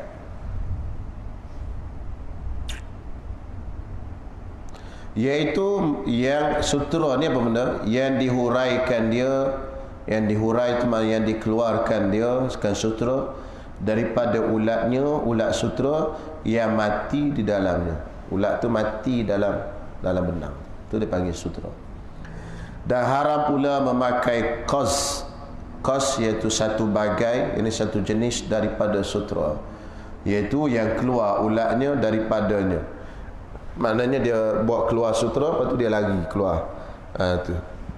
Iaitu yang sutra ni apa benda? Yang dihuraikan dia, yang dihurai itu maknanya yang dikeluarkan dia kan sutra daripada ulat sutra yang mati di dalamnya. Ulat tu mati dalam benang, itu dipanggil sutra. Dan haram pula memakai qaz. Qaz iaitu satu bagai, ini satu jenis daripada sutra, iaitu yang keluar ulatnya daripadanya. Maknanya dia buat keluar sutra, lepas tu dia lari keluar.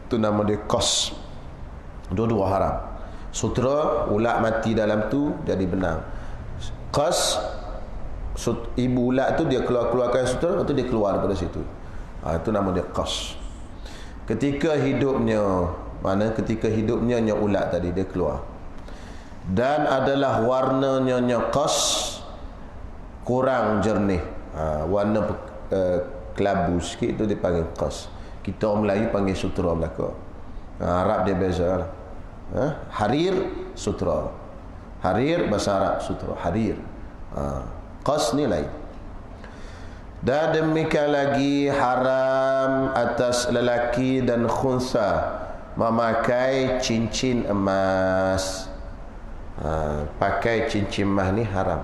Tu nama dia qaz. Dua-dua haram. Sutra, ulat mati dalam tu jadi benang. Qaz, ibu ulat tu dia keluarkan sutra, lepas tu dia keluar daripada situ. Itu nama dia qaz. Ketika hidupnya, ketika hidupnya ulat tadi dia keluar. Dan adalah warnanya qaz kurang jernih. Warna kelabu sikit tu dipanggil qaz. Kita orang Melayu panggil sutra belaka. Arab dia beza lah. Harir, sutra. Harir bahasa Arab, sutra. Harir. Qaz ni lain. Dan demikian lagi haram atas lelaki dan khunsa memakai cincin emas. Pakai cincin emas ni haram.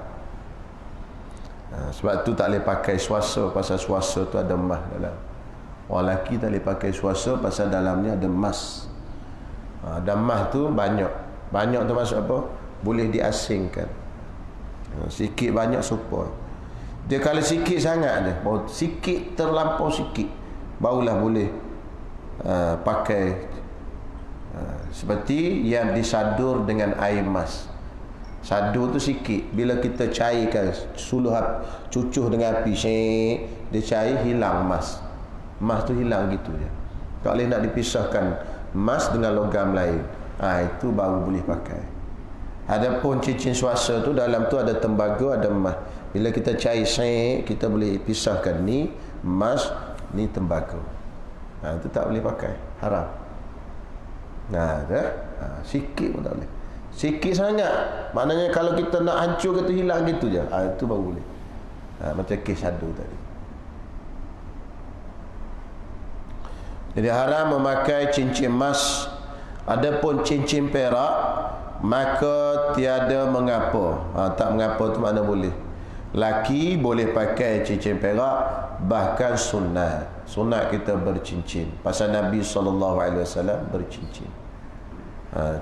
Sebab tu tak boleh pakai swasa. Pasal swasa tu ada emas dalam. Orang lelaki tak boleh pakai swasa pasal dalamnya ada emas. Dan emas tu banyak tu maksud apa? Boleh diasingkan. Sikit banyak supaya dia kalau sikit sangat dia, sikit terlampau sikit, barulah boleh pakai. Seperti yang disadur dengan air emas. Sadur tu sikit, bila kita cairkan, cucuh dengan api, dia cair, hilang emas. Emas tu hilang gitu je. Tak boleh nak dipisahkan emas dengan logam lain. Itu baru boleh pakai. Adapun cincin swasta tu dalam tu ada tembaga, ada emas. Bila kita cair seng, kita boleh pisahkan ni emas, ni tembaga. Itu tak boleh pakai, haram. Sikit pun tak boleh. Sikit sangat. Maknanya kalau kita nak hancur kita hilang gitu je. Itu baru boleh. Macam kes shadow tadi. Jadi haram memakai cincin emas. Adapun cincin perak, maka tiada mengapa. Tak mengapa tu makna boleh. Laki boleh pakai cincin perak, bahkan sunat. Sunat kita bercincin. Pasal Nabi SAW bercincin.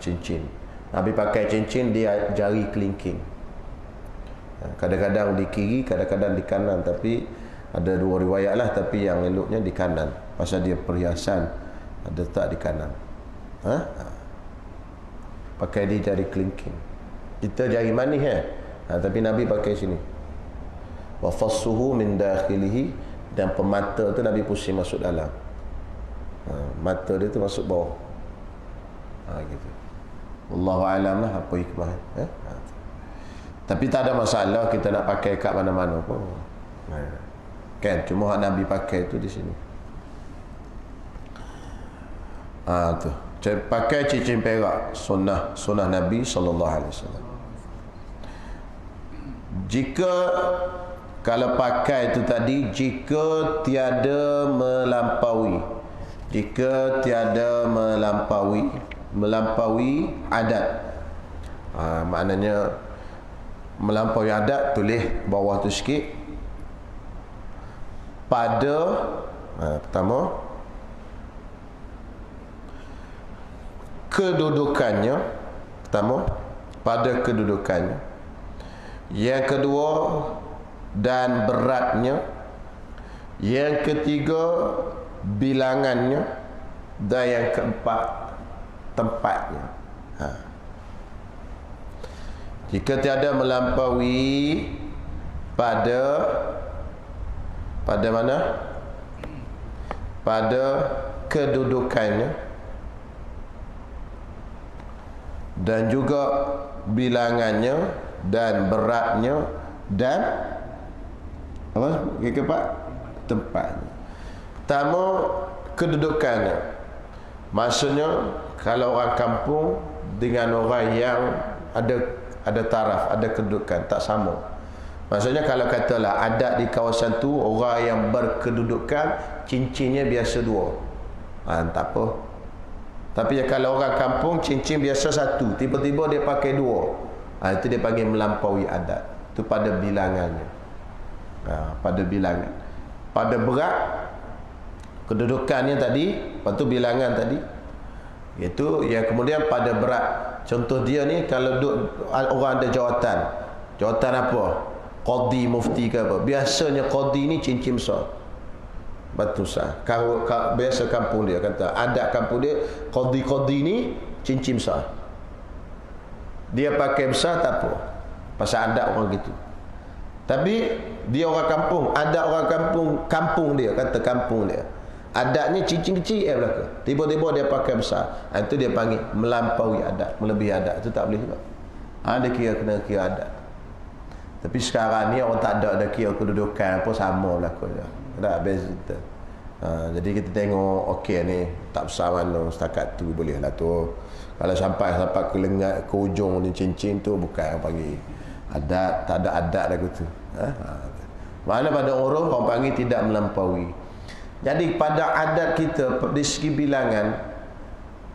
Cincin. Nabi pakai cincin di jari kelingking. Kadang-kadang di kiri, kadang-kadang di kanan. Tapi ada dua riwayat lah. Tapi yang eloknya di kanan. Pasal dia perhiasan, ada tak di kanan. Pakai di jari kelingking. Kita jari manis tapi Nabi pakai sini. Wa fassuhu min dakhilihi, dan pemata tu Nabi pusing masuk dalam. Mata dia tu masuk bawah. Gitu. Wallahu alam lah apa hikmah. Tapi tak ada masalah kita nak pakai kat mana-mana pun. Kan cuma hak Nabi pakai tu di sini. Tu. Pakai cincin perak sunnah Nabi SAW. Jika kalau pakai itu tadi, jika tiada melampaui adat. Maknanya melampaui adat, tulis bawah tu sikit. Pada pertama, kedudukannya. Pada kedudukannya. Yang kedua, dan beratnya. Yang ketiga, bilangannya. Dan yang keempat, tempatnya. Jika tiada melampaui pada mana? Pada kedudukannya, dan juga bilangannya, dan beratnya, dan apa? Yang keempat, tempatnya. Pertama, kedudukannya. Maksudnya kalau orang kampung dengan orang yang ada taraf, ada kedudukan, tak sama. Maksudnya kalau katalah adat di kawasan tu, orang yang berkedudukan cincinnya biasa dua. Tak apa. Tapi kalau orang kampung cincin biasa satu, tiba-tiba dia pakai dua. Itu dia panggil melampaui adat. Itu pada bilangannya. Pada bilangan. Pada berat, kedudukannya tadi, lepas tu bilangan tadi. Itu yang kemudian pada berat. Contoh dia ni, kalau orang ada jawatan. Jawatan apa? Qadi, mufti ke apa. Biasanya qadi ni cincin besar. Batu sah. Biasa kampung dia kata, adat kampung dia, qadi ni cincin besar. Dia pakai besar tak apa. Pasal adat orang gitu. Tapi dia orang kampung, adat orang kampung dia, kata kampung dia. Adatnya cincin kecil belaka. Tiba-tiba dia pakai besar. Itu dia panggil melampaui adat, melebihi adat. Itu tak boleh juga. Dia kena kira adat. Tapi sekarang ni orang tak ada kira kedudukan apa, sama berlaku je. Tak beza. Jadi kita tengok okey ni tak besar mana, setakat tu boleh lah tu. Kalau sampai ke lengan, ke ujung ni cincin tu bukan orang panggil adat, tak ada adat lagu tu. Mana pada orang panggil tidak melampaui. Jadi pada adat kita di segi bilangan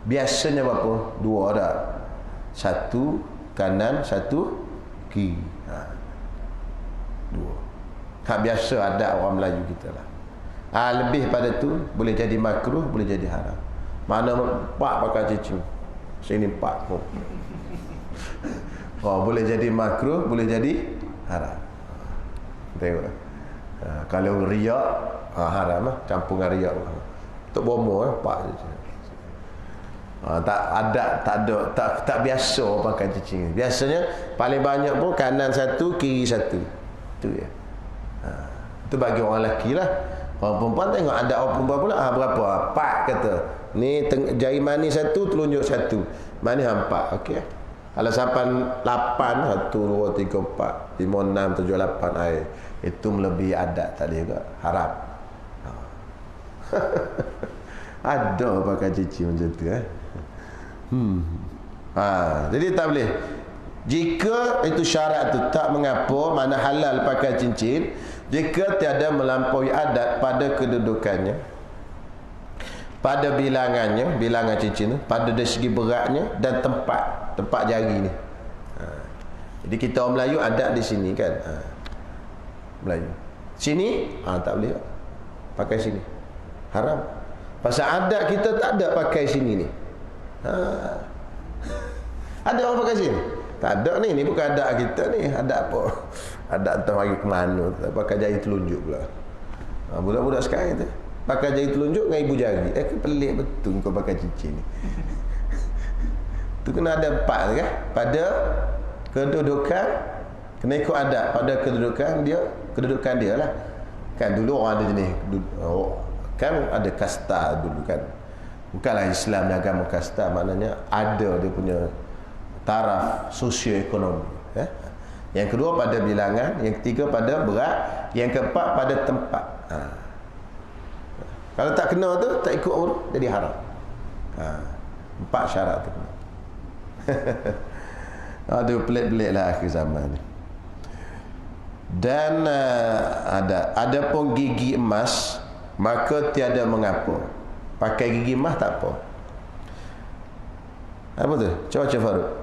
biasanya berapa? Dua ada. Satu kanan, satu kiri. Dua. Hak biasa adat orang Melayu kita lah. Lebih pada tu boleh jadi makruh, boleh jadi haram. Mana empat pakai cincin. Sini empat pun. Boleh jadi makruh, boleh jadi haram. Tengok. Kalau riak, haram lah. Campungan riak. Untuk bomo empat je. Tak ada, tak biasa orang pakai cincin. Biasanya paling banyak pun kanan satu, kiri satu. Itu ya. Itu bagi orang lelaki lah. Orang perempuan tengok ada orang perempuan pula, berapa? 4 kata. Ni jari manis 1, telunjuk 1. Manis 4. Okey. Kalau sampai 8, 1 2 3 4 5 6 7 8 itu melebihi adat tadi juga. Haram. Ada pakai cici macam tu jadi tak boleh. Jika itu syarat tu tak mengapa, mana halal pakai cincin jika tiada melampaui adat pada kedudukannya, pada bilangannya, bilangan cincin tu, pada dari segi beratnya dan tempat jari ni. Jadi kita orang Melayu adat di sini kan. Melayu. Sini tak boleh pakai sini. Haram. Pasal adat kita tak ada pakai sini ni. Ada orang pakai sini? Tak ada ni bukan adat kita ni. Adat apa? Adat entah mari ke mana, pakai jari telunjuk pula. Budak-budak sekarang tu pakai jari telunjuk dengan ibu jari. Pelik betul kau pakai cincin ni. Tu kena ada 4 kan? Pada kedudukan, kena ikut adat pada kedudukan dia lah. Kan dulu orang ada jenis kan ada kasta dulu kan. Bukanlah Islam ni agama kasta, maknanya ada dia punya taraf sosioekonomi. Yang kedua pada bilangan, yang ketiga pada berat, yang keempat pada tempat. Kalau tak kena tu, tak ikut urut, jadi haram. 4 syarat tu. Aduh, pelik-pelik lah akhir zaman ni. Dan ada pun gigi emas, maka tiada mengapa. Pakai gigi emas tak apa. Apa tu? Cuba Faruk.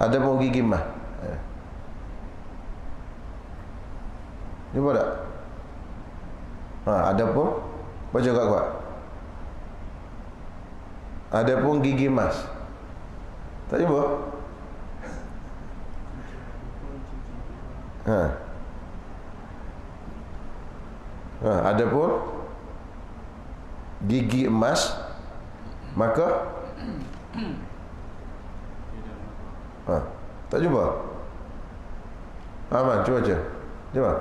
Ada pun gigi emas. Jumpa tak? Ada pun. Baca kat kuat. Ada pun gigi emas. Tak jumpa? Ada pun gigi emas, maka tak jumpa? Aman, cuba baca. Cuba.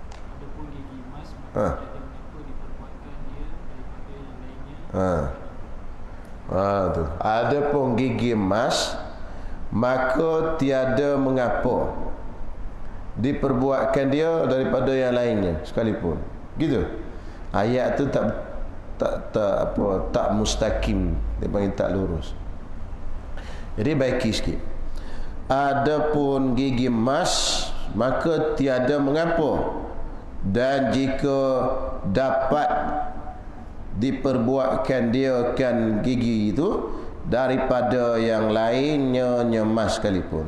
Ada pun gigi emas, maka tiada mengapa diperbuatkan dia daripada yang lainnya. Tu. Ada pun gigi emas, maka tiada mengapa diperbuatkan dia daripada yang lainnya sekalipun. Gitu. Ayat tu tak mustaqim, dia panggil tak lurus. Jadi baiki sikit. Adapun gigi emas, maka tiada mengapa, dan jika dapat diperbuatkan dia kan gigi itu daripada yang lainnya emas sekalipun.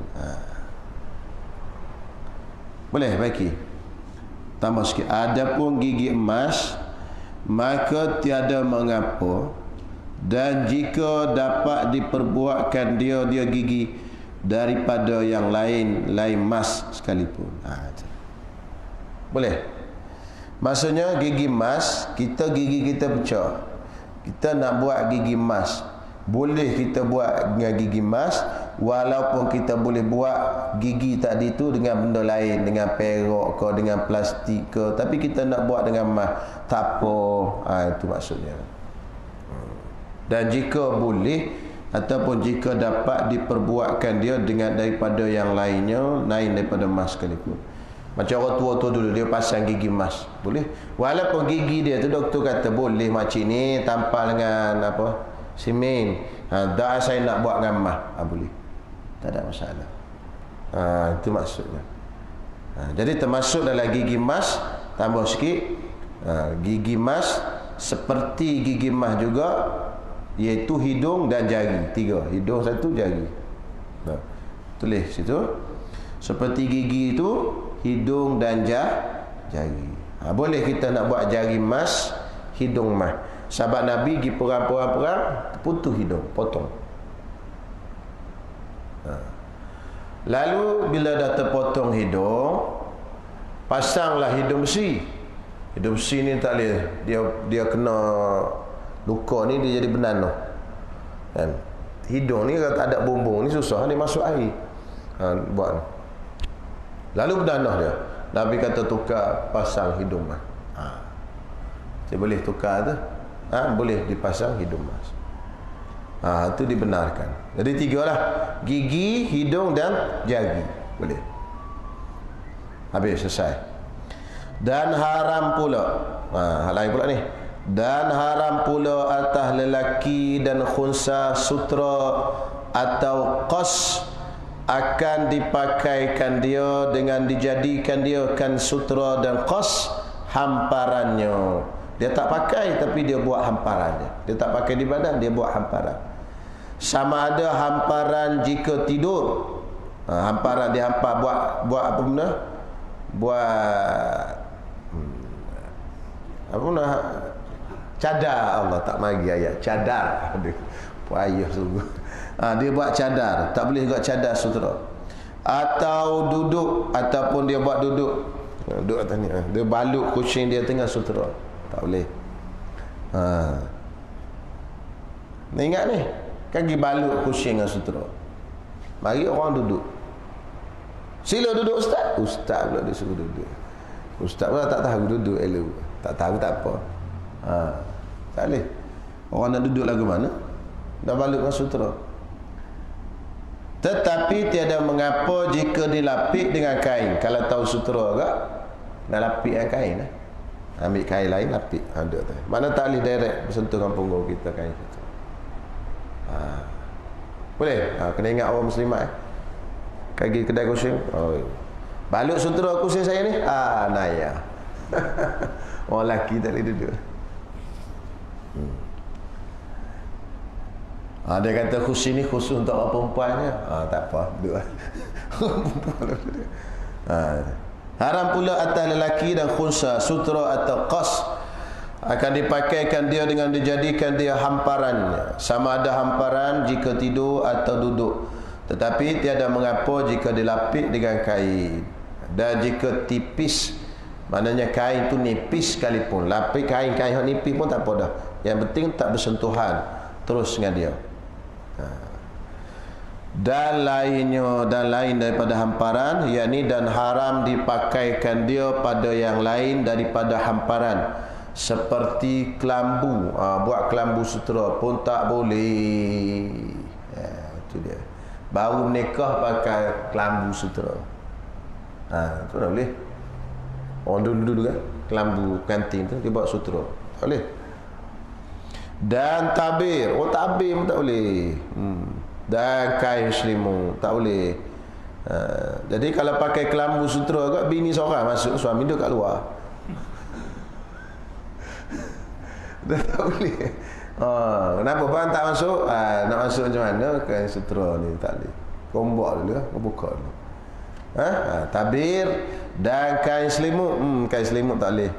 Boleh baiki. Tambah sikit. Adapun gigi emas, maka tiada mengapa, dan jika dapat diperbuatkan dia gigi daripada yang lain emas sekalipun. Boleh. Maksudnya gigi emas, gigi kita pecah, kita nak buat gigi emas, boleh kita buat dengan gigi emas, walaupun kita boleh buat gigi tadi tu dengan benda lain, dengan perak ke, dengan plastik ke, tapi kita nak buat dengan emas, tak apa. Itu maksudnya. Dan jika boleh ataupun jika dapat diperbuatkan dia dengan daripada yang lainnya, lain daripada emas sekalipun. Macam orang tua tu dulu, dia pasang gigi emas, boleh. Walaupun gigi dia tu doktor kata boleh macam ni, tampal dengan apa, semen, dah saya nak buat dengan emas, boleh, tak ada masalah. Itu maksudnya. Jadi termasuk dalam gigi emas, tambah sikit, gigi emas seperti gigi emas juga, iaitu hidung dan jari. 3, hidung 1, jari. Tulis situ. Seperti gigi itu, hidung dan jari. Boleh kita nak buat jari emas, hidung emas. Sahabat Nabi pergi perang, putus hidung, potong. Lalu bila dah terpotong hidung, pasanglah hidung besi. Hidung besi ni tak boleh, dia kena luka ni, dia jadi benanah kan. Hidung ni kalau tak ada bumbung ni susah ni masuk air. Buat ni. Lalu benanah dia. Nabi kata tukar pasang hidung mas. Dia boleh tukar tu. Boleh dipasang hidung mas. Itu dibenarkan. Jadi 3 lah. Gigi, hidung dan jari. Boleh. Habis, selesai. Dan haram pula. Hal lain pula ni. Dan haram pula atas lelaki dan khunsa sutra atau qas akan dipakaikan dia dengan dijadikan dia kan sutra dan qas hamparannya. Dia tak pakai tapi dia buat hamparannya. Dia tak pakai di badan, dia buat hamparan. Sama ada hamparan jika tidur. Hamparan dia hampar buat apa benda? Buat apa benda? Cadar. Allah tak magi ayat cadar. Payah sungguh. Dia buat cadar, tak boleh buat cadar sutra. Atau duduk, ataupun dia buat duduk. Duduk atas ni. Dia balut kucing dia tengah sutra. Tak boleh. Ni ingat ni. Kan pergi balut kucing dengan sutra. Mari orang duduk. Sila duduk ustaz. Ustaz pula dia suruh duduk. Ustaz pula tak tahu duduk elok. Tak tahu tak apa. Tak boleh. Orang nak duduk lagu mana? Dah balut dengan sutra. Tetapi tiada mengapa jika dilapik dengan kain. Kalau tahu sutra agak, nak lapik dengan kain lah. Ambil kain lain lapik. Ada tu. Mana tak boleh direct bersentuh dengan punggung kita kain sutra. Boleh? Kena ingat orang muslimat pergi kedai kucing. Balut sutra kucing saya ni. Naya. Orang lelaki tak boleh duduk. Dia kata khusus ni khusus untuk orang perempuannya. Tak apa, duduk. Haram pula atas lelaki dan khunsa sutra atau qas akan dipakaikan dia dengan dijadikan dia hamparannya. Sama ada hamparan jika tidur atau duduk. Tetapi tiada mengapa jika dilapik dengan kain. Dan jika tipis, maknanya kain tu nipis sekalipun. Lapik kain-kain yang nipis pun tak apa dah. Yang penting tak bersentuhan terus dengan dia. Dan lain daripada hamparan, yakni dan haram dipakaikan dia pada yang lain daripada hamparan, seperti kelambu. Buat kelambu sutra pun tak boleh. Itu dia. Baru menikah pakai kelambu sutra. Itu tak boleh. Orang dulu kan kelambu kantin tu dia buat sutra. Tak boleh. Dan tabir. Tabir pun tak boleh. Dan kain selimut tak boleh. Jadi kalau pakai kelambu sutra kat, bini seorang masuk, suami dia kat luar. Dah tak boleh. Kenapa bang tak masuk? Nak masuk macam mana kain sutra ni? Tak boleh. Gombak dulu lah, buka dulu. Tabir dan kain selimut. Kain selimut tak boleh.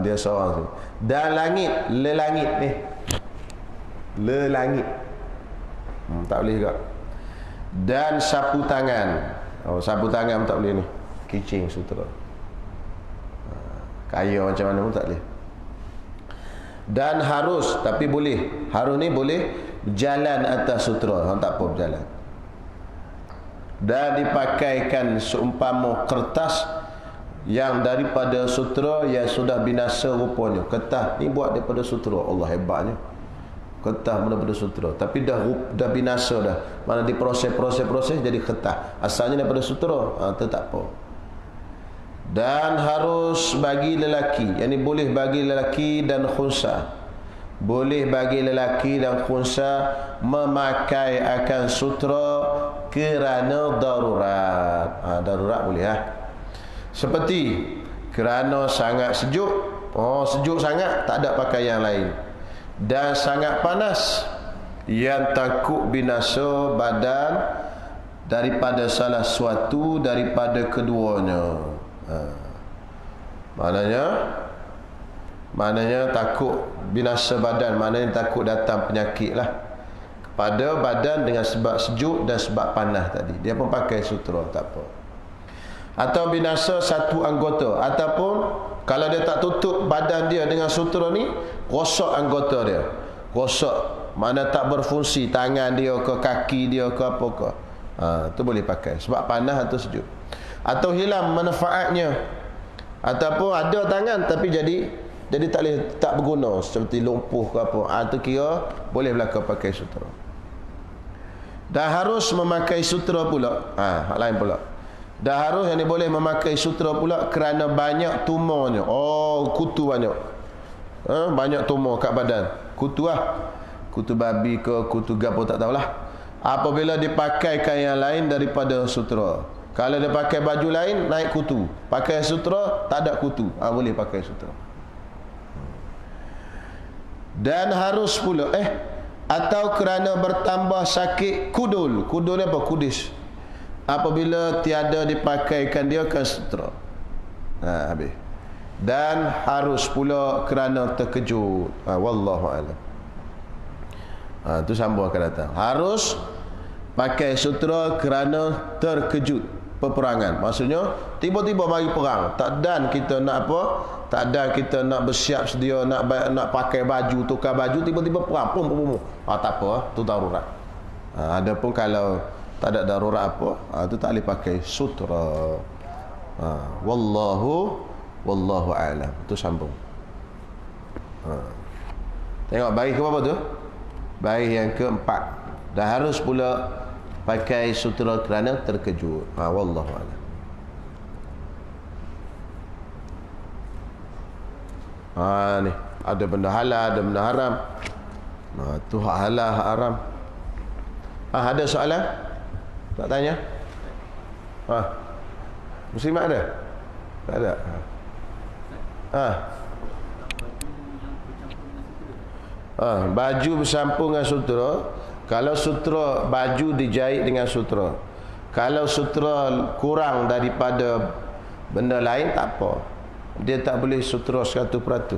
Dia seorang tu. Dan langit, lelangit ni. Lelangit. Tak boleh juga. Dan sapu tangan. Sapu tangan pun tak boleh ni. Kicing sutra. Kaya macam mana pun tak boleh. Dan harus, tapi boleh. Harus ni boleh berjalan atas sutra. Tak apa berjalan. Dan dipakaikan seumpama kertas yang daripada sutra yang sudah binasa rupanya. Kertas ni buat daripada sutra. Allah hebatnya. Kertas daripada sutra, tapi dah binasa dah. Mana diproses jadi kertas. Asalnya daripada sutra. Itu tak apa. Dan harus bagi lelaki, yakni boleh bagi lelaki dan khunsa. Boleh bagi lelaki dan khunsa memakai akan sutra kerana darurat. Darurat boleh Seperti kerana sangat sejuk. Sejuk sangat, tak ada pakaian lain. Dan sangat panas, yang takut binasa badan daripada salah suatu daripada keduanya. Maknanya takut binasa badan, maknanya takut datang penyakit lah kepada badan dengan sebab sejuk dan sebab panas tadi. Dia pun pakai sutra, tak apa. Atau binasa satu anggota, ataupun kalau dia tak tutup badan dia dengan sutra ni, rosak anggota dia. Rosak, mana tak berfungsi, tangan dia ke, kaki dia ke, apa ke. Tu boleh pakai sebab panas atau sejuk. Atau hilang manfaatnya, ataupun ada tangan tapi jadi tak berguna seperti lumpuh ke apa. Tu kira boleh berlaku pakai sutera. Dan harus memakai sutera pula. Hak lain pula. Dan harus yang boleh memakai sutera pula kerana banyak tumornya. Kutu banyak. Banyak tumor kat badan. Kutu kutu babi ke kutu gapo tak tahulah. Apabila dipakaikan yang lain daripada sutera. Kalau dia pakai baju lain naik kutu. Pakai sutera tak ada kutu. Boleh pakai sutera. Dan harus pula atau kerana bertambah sakit kudul. Kudul ni apa? Kudis. Apabila tiada dipakaikan dia ke sutera. Habis. Dan harus pula kerana terkejut. Wallahu a'lam. Tu sambung akan datang. Harus pakai sutera kerana terkejut peperangan. Maksudnya tiba-tiba mari perang. Tak dan kita nak apa? Tak dan kita nak bersiap sedia nak pakai baju, tukar baju, tiba-tiba perang. Pum. Tak apa, tu darurat. Adapun kalau tak ada darurat apa, tu tak boleh pakai sutera. Wallahu a'lam. Tu sambung. Tengok baris ke apa tu? Baris yang keempat. Dan harus pula pakai sutera kerana terkejut. Wallahu a'lam. Ni ada benda halal, ada benda haram. Tu hak halal, hak haram. Ada soalan? Tak tanya? Muslimat ada? Tak ada. Baju bersampung dengan sutera. Kalau sutera baju dijahit dengan sutera. Kalau sutera kurang daripada benda lain tak apa. Dia tak boleh sutera 100%.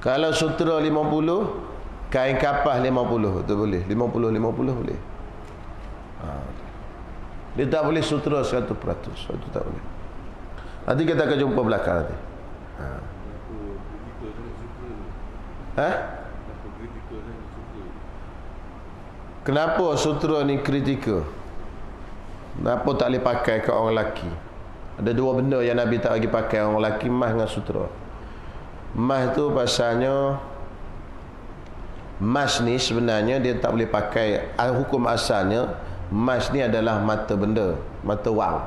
Kalau sutera 50, kain kapas 50 tu boleh. 50 boleh. Dia tak boleh sutera 100%. Itu tak boleh. Nanti kita akan jumpa belakang nanti. Kenapa sutera ni kritikal? Kenapa tak boleh pakai ke orang lelaki? Ada dua benda yang Nabi tak bagi pakai orang lelaki, emas dengan sutera. Emas tu pasalnya, emas ni sebenarnya dia tak boleh pakai. Hukum asalnya emas ni adalah mata benda, mata wang.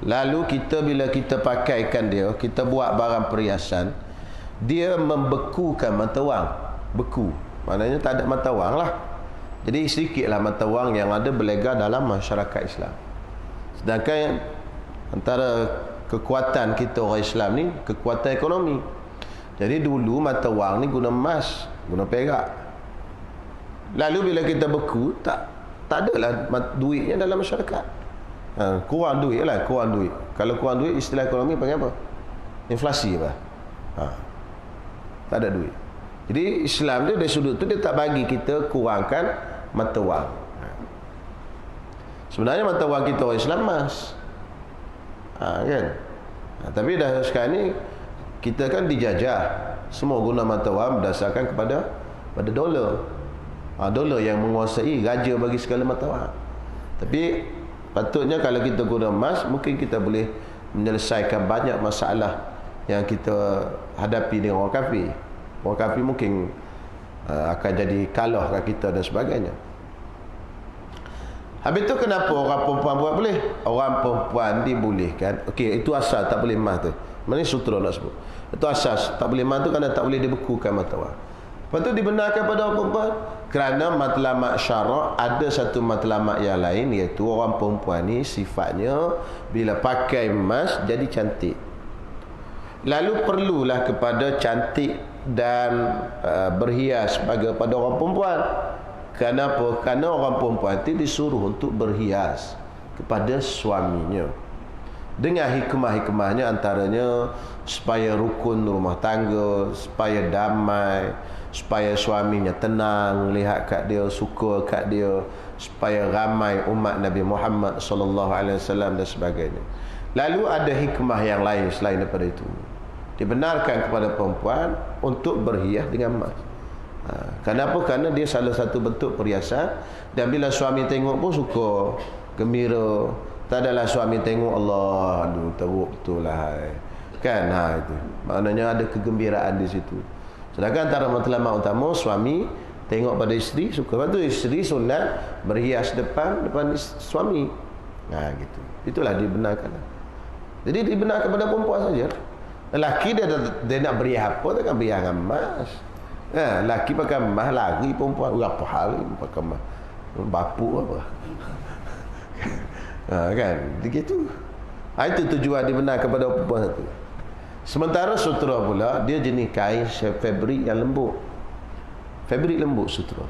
Lalu kita bila kita pakaikan dia, kita buat barang perhiasan, dia membekukan mata wang. Beku, maknanya tak ada mata wang lah. Jadi sedikitlah mata wang yang ada berlega dalam masyarakat Islam. Sedangkan antara kekuatan kita orang Islam ni kekuatan ekonomi. Jadi dulu mata wang ni guna emas, guna perak. Lalu bila kita beku, tak adalah duitnya dalam masyarakat. Kurang duit lah, kurang duit. Kalau kurang duit, istilah ekonomi panggil apa? Inflasi apa? Tak ada duit. Jadi Islam dia dari sudut tu dia tak bagi kita kurangkan mata wang. Sebenarnya mata wang kita orang Islam emas. Kan? Tapi dah sekarang ni kita kan dijajah. Semua guna mata wang berdasarkan pada dolar. Dolar yang menguasai raja bagi segala mata wang. Tapi patutnya kalau kita guna emas, mungkin kita boleh menyelesaikan banyak masalah yang kita hadapi dengan orang kafir. Orang kafir mungkin akan jadi kalah kat kita dan sebagainya. Habis tu kenapa orang perempuan buat boleh? Orang perempuan dibolehkan. Okey, itu asal tak boleh emas tu. Mana sutera nak sebut. Itu asas tak boleh emas tu kerana tak boleh dibekukan mata wang. Lepas tu dibenarkan pada orang perempuan kerana matlamat syarak ada satu matlamat yang lain, iaitu orang perempuan ni sifatnya bila pakai emas jadi cantik. Lalu perlulah kepada cantik dan berhias pada orang perempuan. Kenapa? Kerana orang perempuan itu disuruh untuk berhias kepada suaminya dengan hikmah-hikmahnya, antaranya supaya rukun rumah tangga, supaya damai, supaya suaminya tenang lihat kat dia, suka kat dia, supaya ramai umat Nabi Muhammad SAW dan sebagainya. Lalu ada hikmah yang lain selain daripada itu. Dibenarkan kepada perempuan untuk berhias dengan emas. Kenapa? Kerana dia salah satu bentuk perhiasan. Dan bila suami tengok pun suka, gembira. Tak adalah suami tengok, Allah, aduh, teruk betul lah. Kan? Itu. Maknanya ada kegembiraan di situ. Sedangkan antara matlamat utama, suami tengok pada isteri, suka. Lepas tu isteri sunat berhias depan suami. Gitu. Itulah dibenarkan. Jadi dibenarkan kepada perempuan saja. Lelaki dia nak beriah apa, takkan beriah dengan emas. Lelaki pakai emas, lari perempuan berapa hari pakai emas. Bapuk apa. Kan? Begitu. Itu tujuan dibenarkan kepada perempuan satu. Sementara sutra pula, dia jenis kain fabrik yang lembut. Fabrik lembut sutra.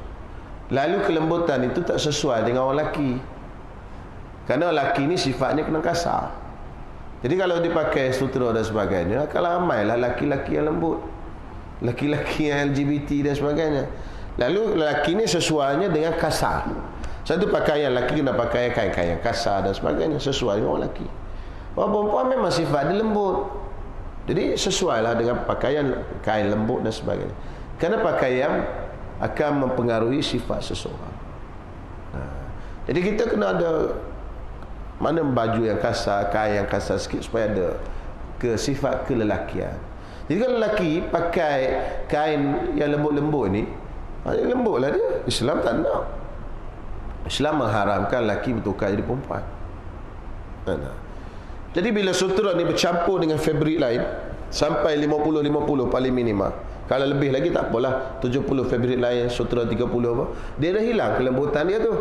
Lalu kelembutan itu tak sesuai dengan orang lelaki. Kerana lelaki ni sifatnya kena kasar. Jadi kalau dipakai sutra dan sebagainya, akan ramailah lelaki-lelaki yang lembut, lelaki-lelaki yang LGBT dan sebagainya. Lalu lelaki ni sesuainya dengan kasar. Satu pakaian lelaki kena pakai kain-kain yang kasar dan sebagainya, sesuai dengan orang lelaki. Orang perempuan memang sifat dia lembut. Jadi sesuailah dengan pakaian kain lembut dan sebagainya. Kerana pakaian akan mempengaruhi sifat seseorang. Jadi kita kena ada mana baju yang kasar, kain yang kasar sikit supaya ada sifat kelelakian. Jadi kalau lelaki pakai kain yang lembut-lembut ni, lembutlah dia. Islam tak nak. Islam mengharamkan lelaki bertukar jadi perempuan. Jadi bila sutra ni bercampur dengan fabrik lain sampai 50-50 paling minimal. Kalau lebih lagi tak apalah, 70 fabrik lain, sutra 30 apa, dia dah hilang kelembutan dia tu.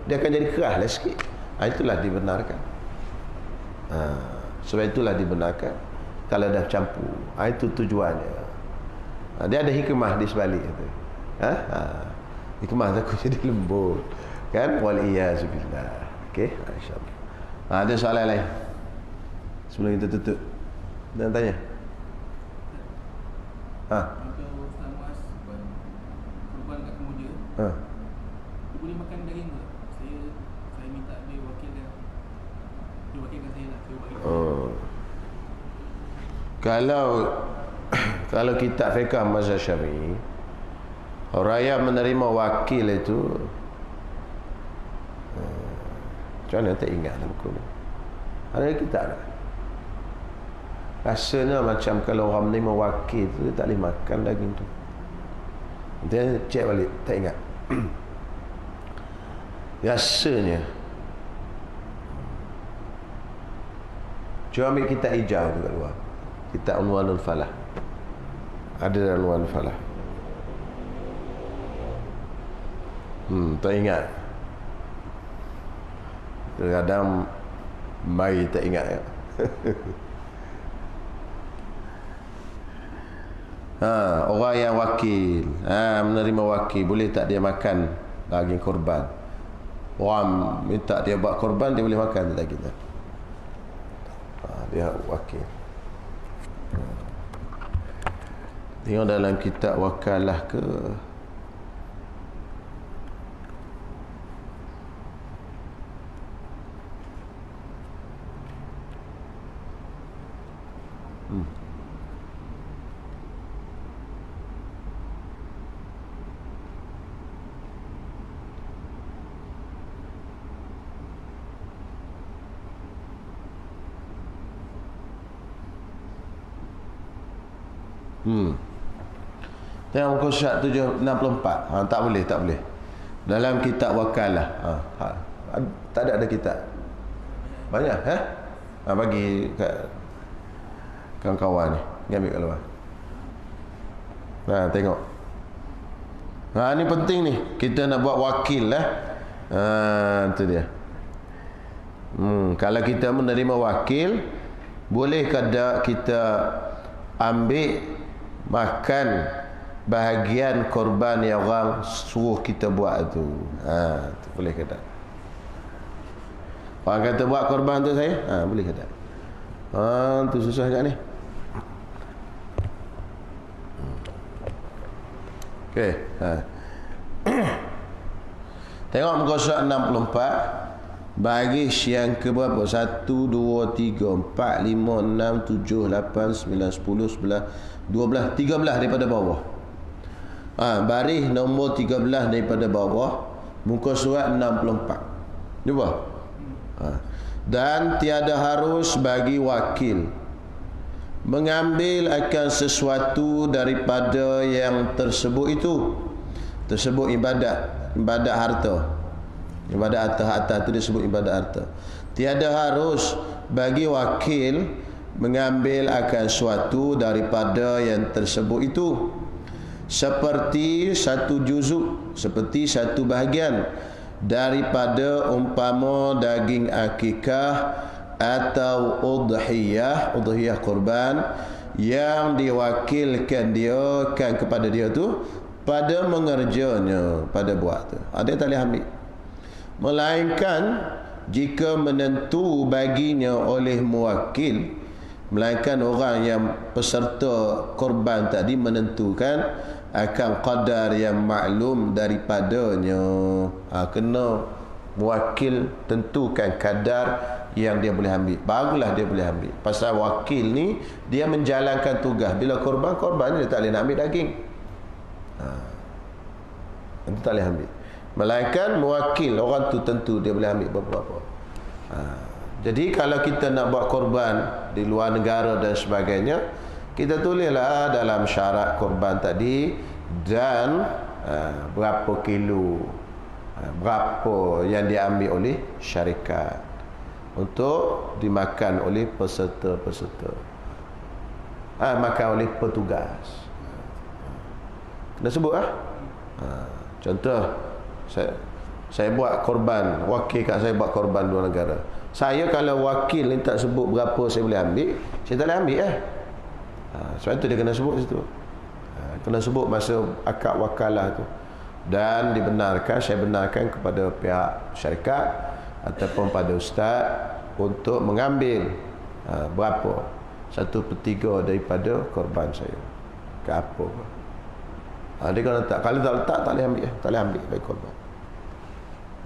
Dia akan jadi keraslah sikit. Itulah dibenarkan. Sebab itulah dibenarkan kalau dah campur. Itu tujuannya. Dia ada hikmah di sebalik itu. Hikmah takut jadi lembut. Kan? Wal-iyazubillah. Okey, insya-Allah. Ada soalan lain? Sebelum kita tutup. Dan tanya. Kalau Ustaz Muaz korban kat kemudia, dia boleh makan daging ke? Saya minta dia wakilkan saya lah. Saya bagi. Kalau kitab fiqh mazhab Syafi'i, orang yang menerima wakil itu macam mana tak ingat dalam buku ni. Ada kitab tak? Rasanya macam kalau orang menerima wakil tu, dia tak boleh makan daging tu. Nanti cek balik, tak ingat. Rasanya. Cuba ambil kitab hijau tu kat luar. Kitab Unwanul Falah. Ada dalam Unwanul Falah. Tak ingat. Kadang mai tak ingat ya. Orang yang wakil, menerima wakil, boleh tak dia makan daging korban? Orang minta dia buat korban, dia boleh makan daging tu. Dia wakil. Tengok dalam kitab wakalah ke. Tengok muka surat 764. Tak boleh. Dalam kitab wakalah. Tak ada kitab. Banyak bagi kat kawan-kawan ni. Ni ambil kat luar. Tengok. Ni penting ni. Kita nak buat wakil lah. Itu dia. Kalau kita menerima wakil, boleh tak kita ambil makan bahagian korban yang orang suruh kita buat tu. Boleh ke tak? Orang kata buat korban tu saya, boleh ke tak? Tu susah kat ni. Okey. Tengok muka surat 64. Bagi yang ke berapa? 1, 2, 3, 4, 5, 6, 7, 8, 9, 10, 11, 12, 13 daripada bawah. Baris nombor 13 daripada bawah, muka surat 64. Cuba. Dan tiada harus bagi wakil mengambil akan sesuatu daripada yang tersebut itu. Tersebut ibadat harta. Ibadat harta itu disebut ibadat harta. Tiada harus bagi wakil mengambil akan suatu daripada yang tersebut itu, seperti satu juzuk, seperti satu bahagian daripada umpama daging akikah atau udhiyah kurban yang diwakilkan dia kan kepada dia tu pada mengerjanya, pada buat tu. Ada tak boleh ambil, melainkan jika menentu baginya oleh muwakil, melainkan orang yang peserta korban tadi menentukan akan qadar yang maklum daripadanya. Kena muwakil tentukan kadar yang dia boleh ambil, barulah dia boleh ambil. Pasal wakil ni dia menjalankan tugas. Bila korban dia tak boleh nak ambil daging, itu tak boleh ambil. Melainkan muwakil, orang tu tentu dia boleh ambil berapa. Jadi kalau kita nak buat korban di luar negara dan sebagainya, kita tulislah dalam syarat korban tadi dan berapa kilo, berapa yang diambil oleh syarikat untuk dimakan oleh peserta-peserta, makan oleh petugas. Kena sebut contoh, saya buat korban, wakil kat saya buat korban luar negara. Saya kalau wakil ni tak sebut berapa saya boleh ambil, saya tak boleh ambil sebab itu dia kena sebut situ. Kena sebut masa akad wakalah tu. Dan dibenarkan, saya benarkan kepada pihak syarikat ataupun pada ustaz untuk mengambil berapa 1/3 daripada korban saya ke apa. Dia kalau tak letak tak boleh ambil, tak boleh ambil bagi korban.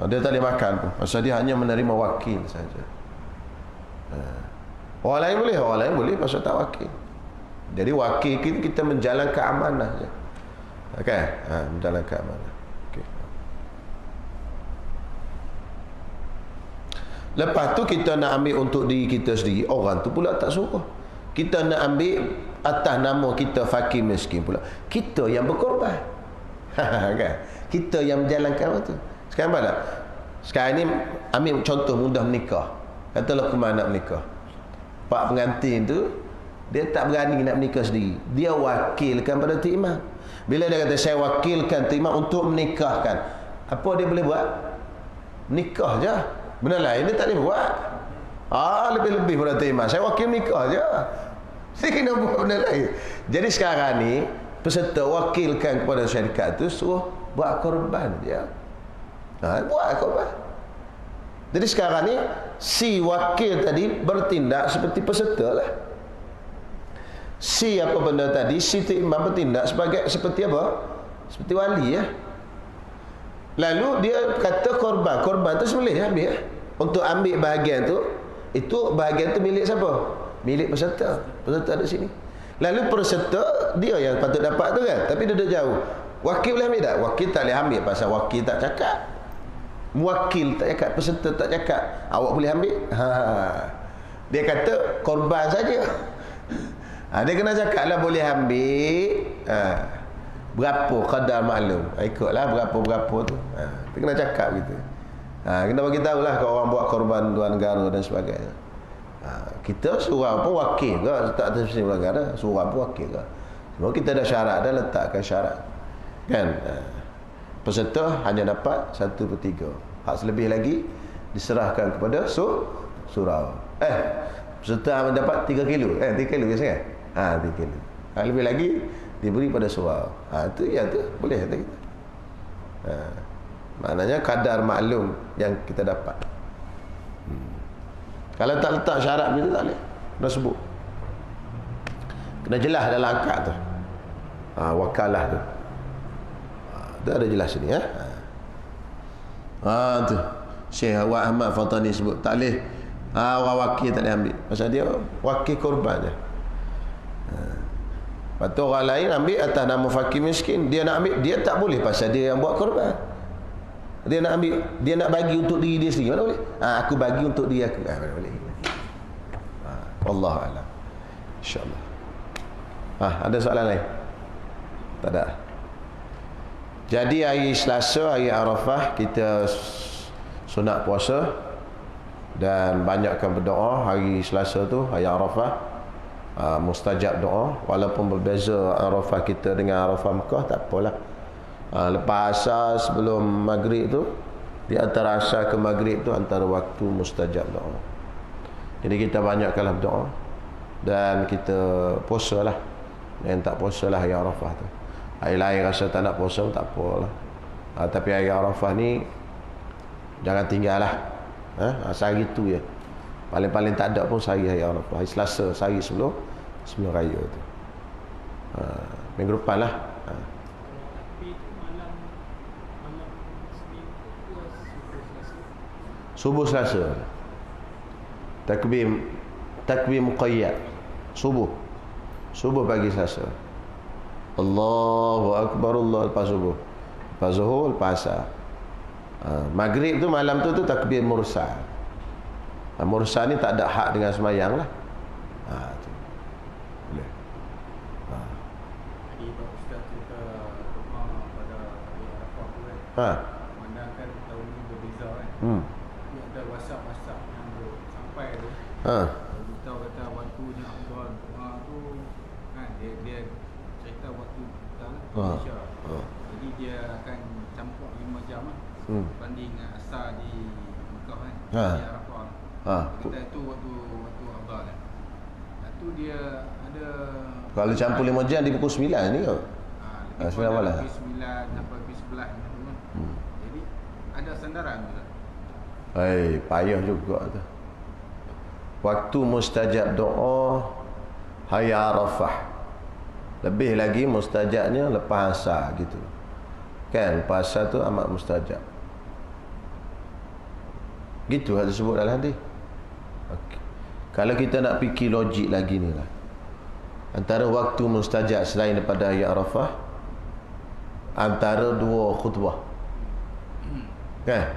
Dia tak boleh makan pun, pasal dia hanya menerima wakil saja. Orang lain boleh pasal tak wakil. Jadi wakil kita menjalankan amanah je. Okey, menjalankan amanah. Okey. Lepas tu kita nak ambil untuk diri kita sendiri, orang tu pula tak suruh. Kita nak ambil atas nama kita fakir miskin pula. Kita yang berkorban. Kan? Kita yang menjalankan waktu. Sekarang apa tak? Sekarang ni ambil contoh mudah menikah. Katalah Luqman nak menikah. Pak pengantin tu dia tak berani nak menikah sendiri. Dia wakilkan pada Tok Imam. Bila dia kata saya wakilkan Tok Imam untuk menikahkan, apa dia boleh buat? Nikah je. Benda lain dia tak boleh buat. Lebih-lebih pada Tok Imam. Saya wakil nikah je. Saya kena buat benda lain. Jadi sekarang ni peserta wakilkan kepada syarikat tu suruh buat korban dia. Buat korban. Jadi sekarang ni si wakil tadi bertindak seperti peserta lah. Si apa benda tadi, si Tok Imam bertindak seperti apa? Seperti wali ya. Lalu dia kata korban tu sembelih ambil untuk ambil bahagian tu. Itu bahagian tu milik siapa? Milik peserta. Peserta ada sini. Lalu peserta dia yang patut dapat tu kan, tapi dia duduk jauh. Wakil boleh ambil tak? Wakil tak boleh ambil pasal wakil tak cakap. Muwakil tak cakap, peserta tak cakap. Awak boleh ambil? Dia kata korban saja. Dia kena cakap lah boleh ambil berapa kadar maklum. Ikutlah berapa-berapa tu. Dia kena cakap gitu. Kena bagi tahulah kalau orang buat korban luar negara dan sebagainya. Kita suruh apa wakil ke, tak terus luar negara, suruh apa wakil ke. Sebab kita dah syarat, dah letakkan syarat. Kan? Peserta hanya dapat 1/3. Hak selebih lagi diserahkan kepada surau. Peserta dapat 3 kilo. 3 kilo biasa kan? 3 kilo. Lebih lagi diberi pada surau. Itu ya tu boleh kata kita. Maknanya kadar maklum yang kita dapat. Kalau tak letak syarat begitu tak boleh. Kena sebut. Kena jelas dalam akad tu. Wakalah tu. Tu ada jelas sini tu. Syekh Awad Ahmad Fatani sebut tak boleh. Orang wakil tak boleh ambil. Pasal dia wakil korban je. Lepas tu orang lain ambil atas nama fakir miskin. Dia nak ambil, dia tak boleh pasal dia yang buat korban. Dia nak ambil, dia nak bagi untuk diri dia sendiri. Mana boleh? Aku bagi untuk diri aku. Mana boleh? Wallahu a'lam. InsyaAllah. Ada soalan lain? Tak ada. Jadi hari Selasa, hari Arafah, kita sunat puasa dan banyakkan berdoa. Hari Selasa tu, hari Arafah, mustajab doa. Walaupun berbeza Arafah kita dengan Arafah Mekah, tak apalah. Lepas asar sebelum maghrib tu, di antara asar ke maghrib tu antara waktu mustajab doa. Jadi kita banyakkanlah berdoa dan kita puasa lah. Yang tak puasa lah hari Arafah tu. Hari lain rasa tak nak puasa tak apalah. Tapi hari Arafah ni jangan tinggal lah. Sehari tu je. Paling-paling tak ada pun sehari hari Arafah. Hari Selasa, sehari sebelum raya tu. Minggu depan lah. Subuh Selasa. Takbir muqayyad. Subuh pagi Selasa. Allahu Akbar, Allah lepas subuh. Lepas zuhur, lepas asar. Maghrib tu malam tu takbir mursal. Mursal ni tak ada hak dengan semayang lah. Tu. Boleh. Tadi Pak Ustaz cerita pada hari Arafah tu kan. Memandangkan tahun ni berbeza kan. Dia ada WhatsApp yang sampai tu. Beritahu kata waktu ni Abdul tu kan dia cerita waktu kita lah Malaysia. Jadi dia akan campur 5 jam lah. Banding asar di Mekah kan. Di Arafah. Kita itu waktu Abdul kan. Itu dia ada Kalau campur 5 jam di pukul 9 ni kot. 9 malam. Pukul 9 sampai pukul 11 macam tu kan. Jadi ada sandaran tu tak? Payah juga tu. Waktu mustajab doa hari Arafah. Lebih lagi mustajabnya lepas asar gitu. Kan lepas asar tu amat mustajab. Gitu ada sebut dalam hadis. Okay. Kalau kita nak fikir logik lagi ni lah. Antara waktu mustajab selain daripada hari Arafah, antara dua khutbah. Kan?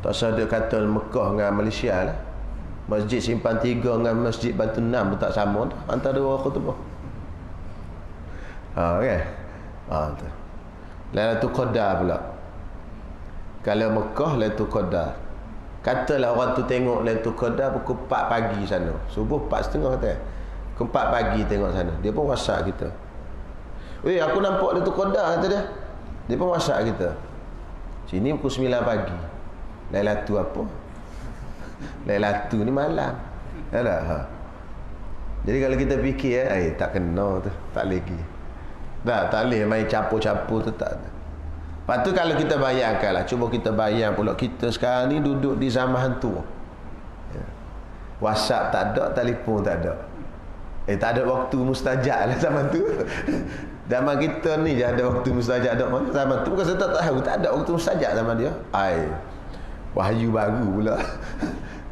Tak sadar kata Mekah dengan Malaysia lah. Masjid Simpan 3 dengan Masjid Batu 6 pun tak sama dah. Antara dua khutbah. Kan? Tu. Lailatul Qadar pula. Kalau Mekah Lailatul Qadar. Katalah orang tu tengok Lailatul Qadar pukul 4 pagi sana. Subuh 4.30 kata. Pukul 4 pagi tengok sana. Dia pun WhatsApp kita. Aku nampak Lailatul Qadar kata dia. Dia pun WhatsApp kita. Sini pukul 9 pagi. Lailatul apa? Lailatul ni malam. Jadi kalau kita fikir tak kena tu, tak lagi. Tak boleh main campur-campur tu tak. Lepas tu kalau kita bayangkanlah, cuba kita bayang pula kita sekarang ni duduk di zaman hantu. WhatsApp tak ada, telefon tak ada. Tak ada waktu mustajab lah zaman tu. Zaman kita ni je ada waktu mustajab. Mana zaman tu bukan saya tak tahu, tak ada waktu mustajab zaman dia. Wahyu baru pula.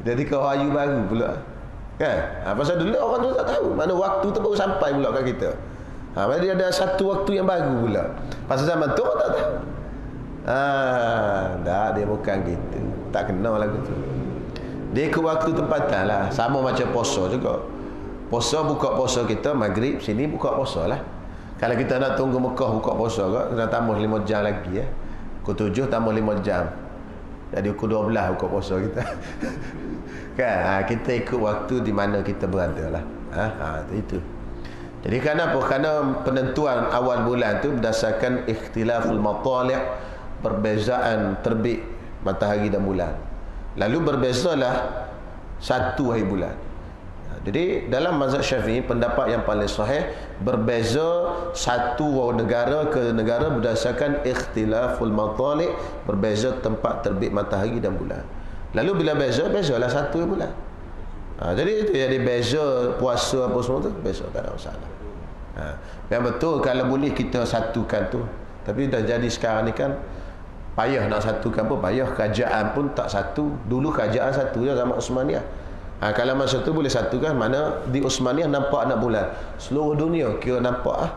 Jadi kau wahyu baru pula. Kan? Pasal dulu orang tu tak tahu mana waktu tu baru sampai pula kat kita. Dia ada satu waktu yang baru pula. Pasal zaman tu orang tak tahu. Tak, dia bukan gitu. Tak kena lagu tu. Dia ke waktu tempatan lah. Sama macam puasa juga. Puasa buka puasa kita maghrib, sini buka puasa lah. Kalau kita nak tunggu Mekah buka puasa ke, kena tambah 5 jam lagi Pukul 7 tambah 5 jam. Jadi pukul 12 buka puasa kita. Kan? Kita ikut waktu di mana kita berada lah. Itu. Jadi kenapa? Kerana penentuan awal bulan tu berdasarkan ikhtilaful matali', perbezaan terbit matahari dan bulan. Lalu berbezalah satu hari bulan. Jadi dalam mazhab Syafi'i, pendapat yang paling sahih, berbeza satu negara ke negara berdasarkan ikhtilaful matali', berbeza tempat terbit matahari dan bulan. Lalu bila bezalah satu bulan. Jadi itu jadi beza puasa apa semua tu beza, tak ada masalah. Yang betul kalau boleh kita satukan tu. Tapi dah jadi sekarang ni kan payah nak satukan pun payah. Kerajaan pun tak satu. Dulu kerajaan satu je zaman Osmaniyah. Kalau masa tu boleh satu kan, mana di Uthmaniyah nampak anak bulan. Seluruh dunia kira nampak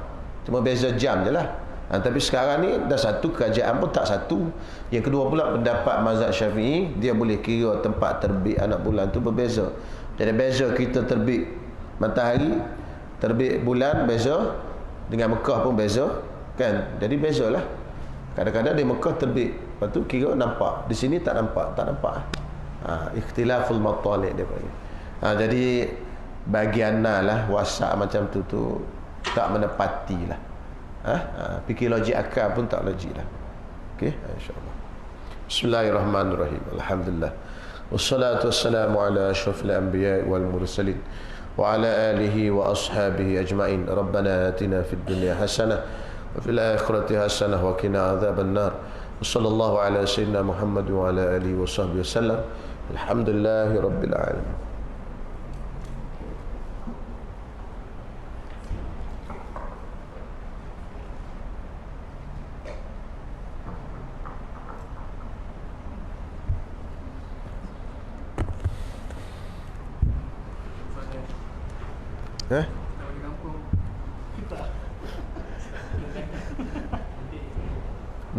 cuma beza jam je lah. Tapi sekarang ni dah satu, kerajaan pun tak satu. Yang kedua pula, pendapat mazhab Syafi'i, dia boleh kira tempat terbit anak bulan tu berbeza. Jadi beza kita terbit matahari, terbit bulan beza, dengan Mekah pun beza kan. Jadi bezalah. Kadang-kadang di Mekah terbit, lepas tu kira nampak. Di sini tak nampak. Ikhtilaful matali' dia panggil. Jadi bagian lah wasak macam tu tak menepati lah. Fikir logik akal pun tak logik lah. Okey, insya-Allah. Bismillahirrahmanirrahim. Alhamdulillah. Wassalatu wassalamu ala asyrafil anbiya'i wal mursalin wa ala alihi wa ashabihi ajma'in. Rabbana atina fid dunya hasanah wa fil akhirati hasanah wa qina adzaban nar. Wassallallahu ala sayyidina Muhammad wa ala alihi wa sahbihi wasallam. Alhamdulillahi rabbil alamin. Soalan.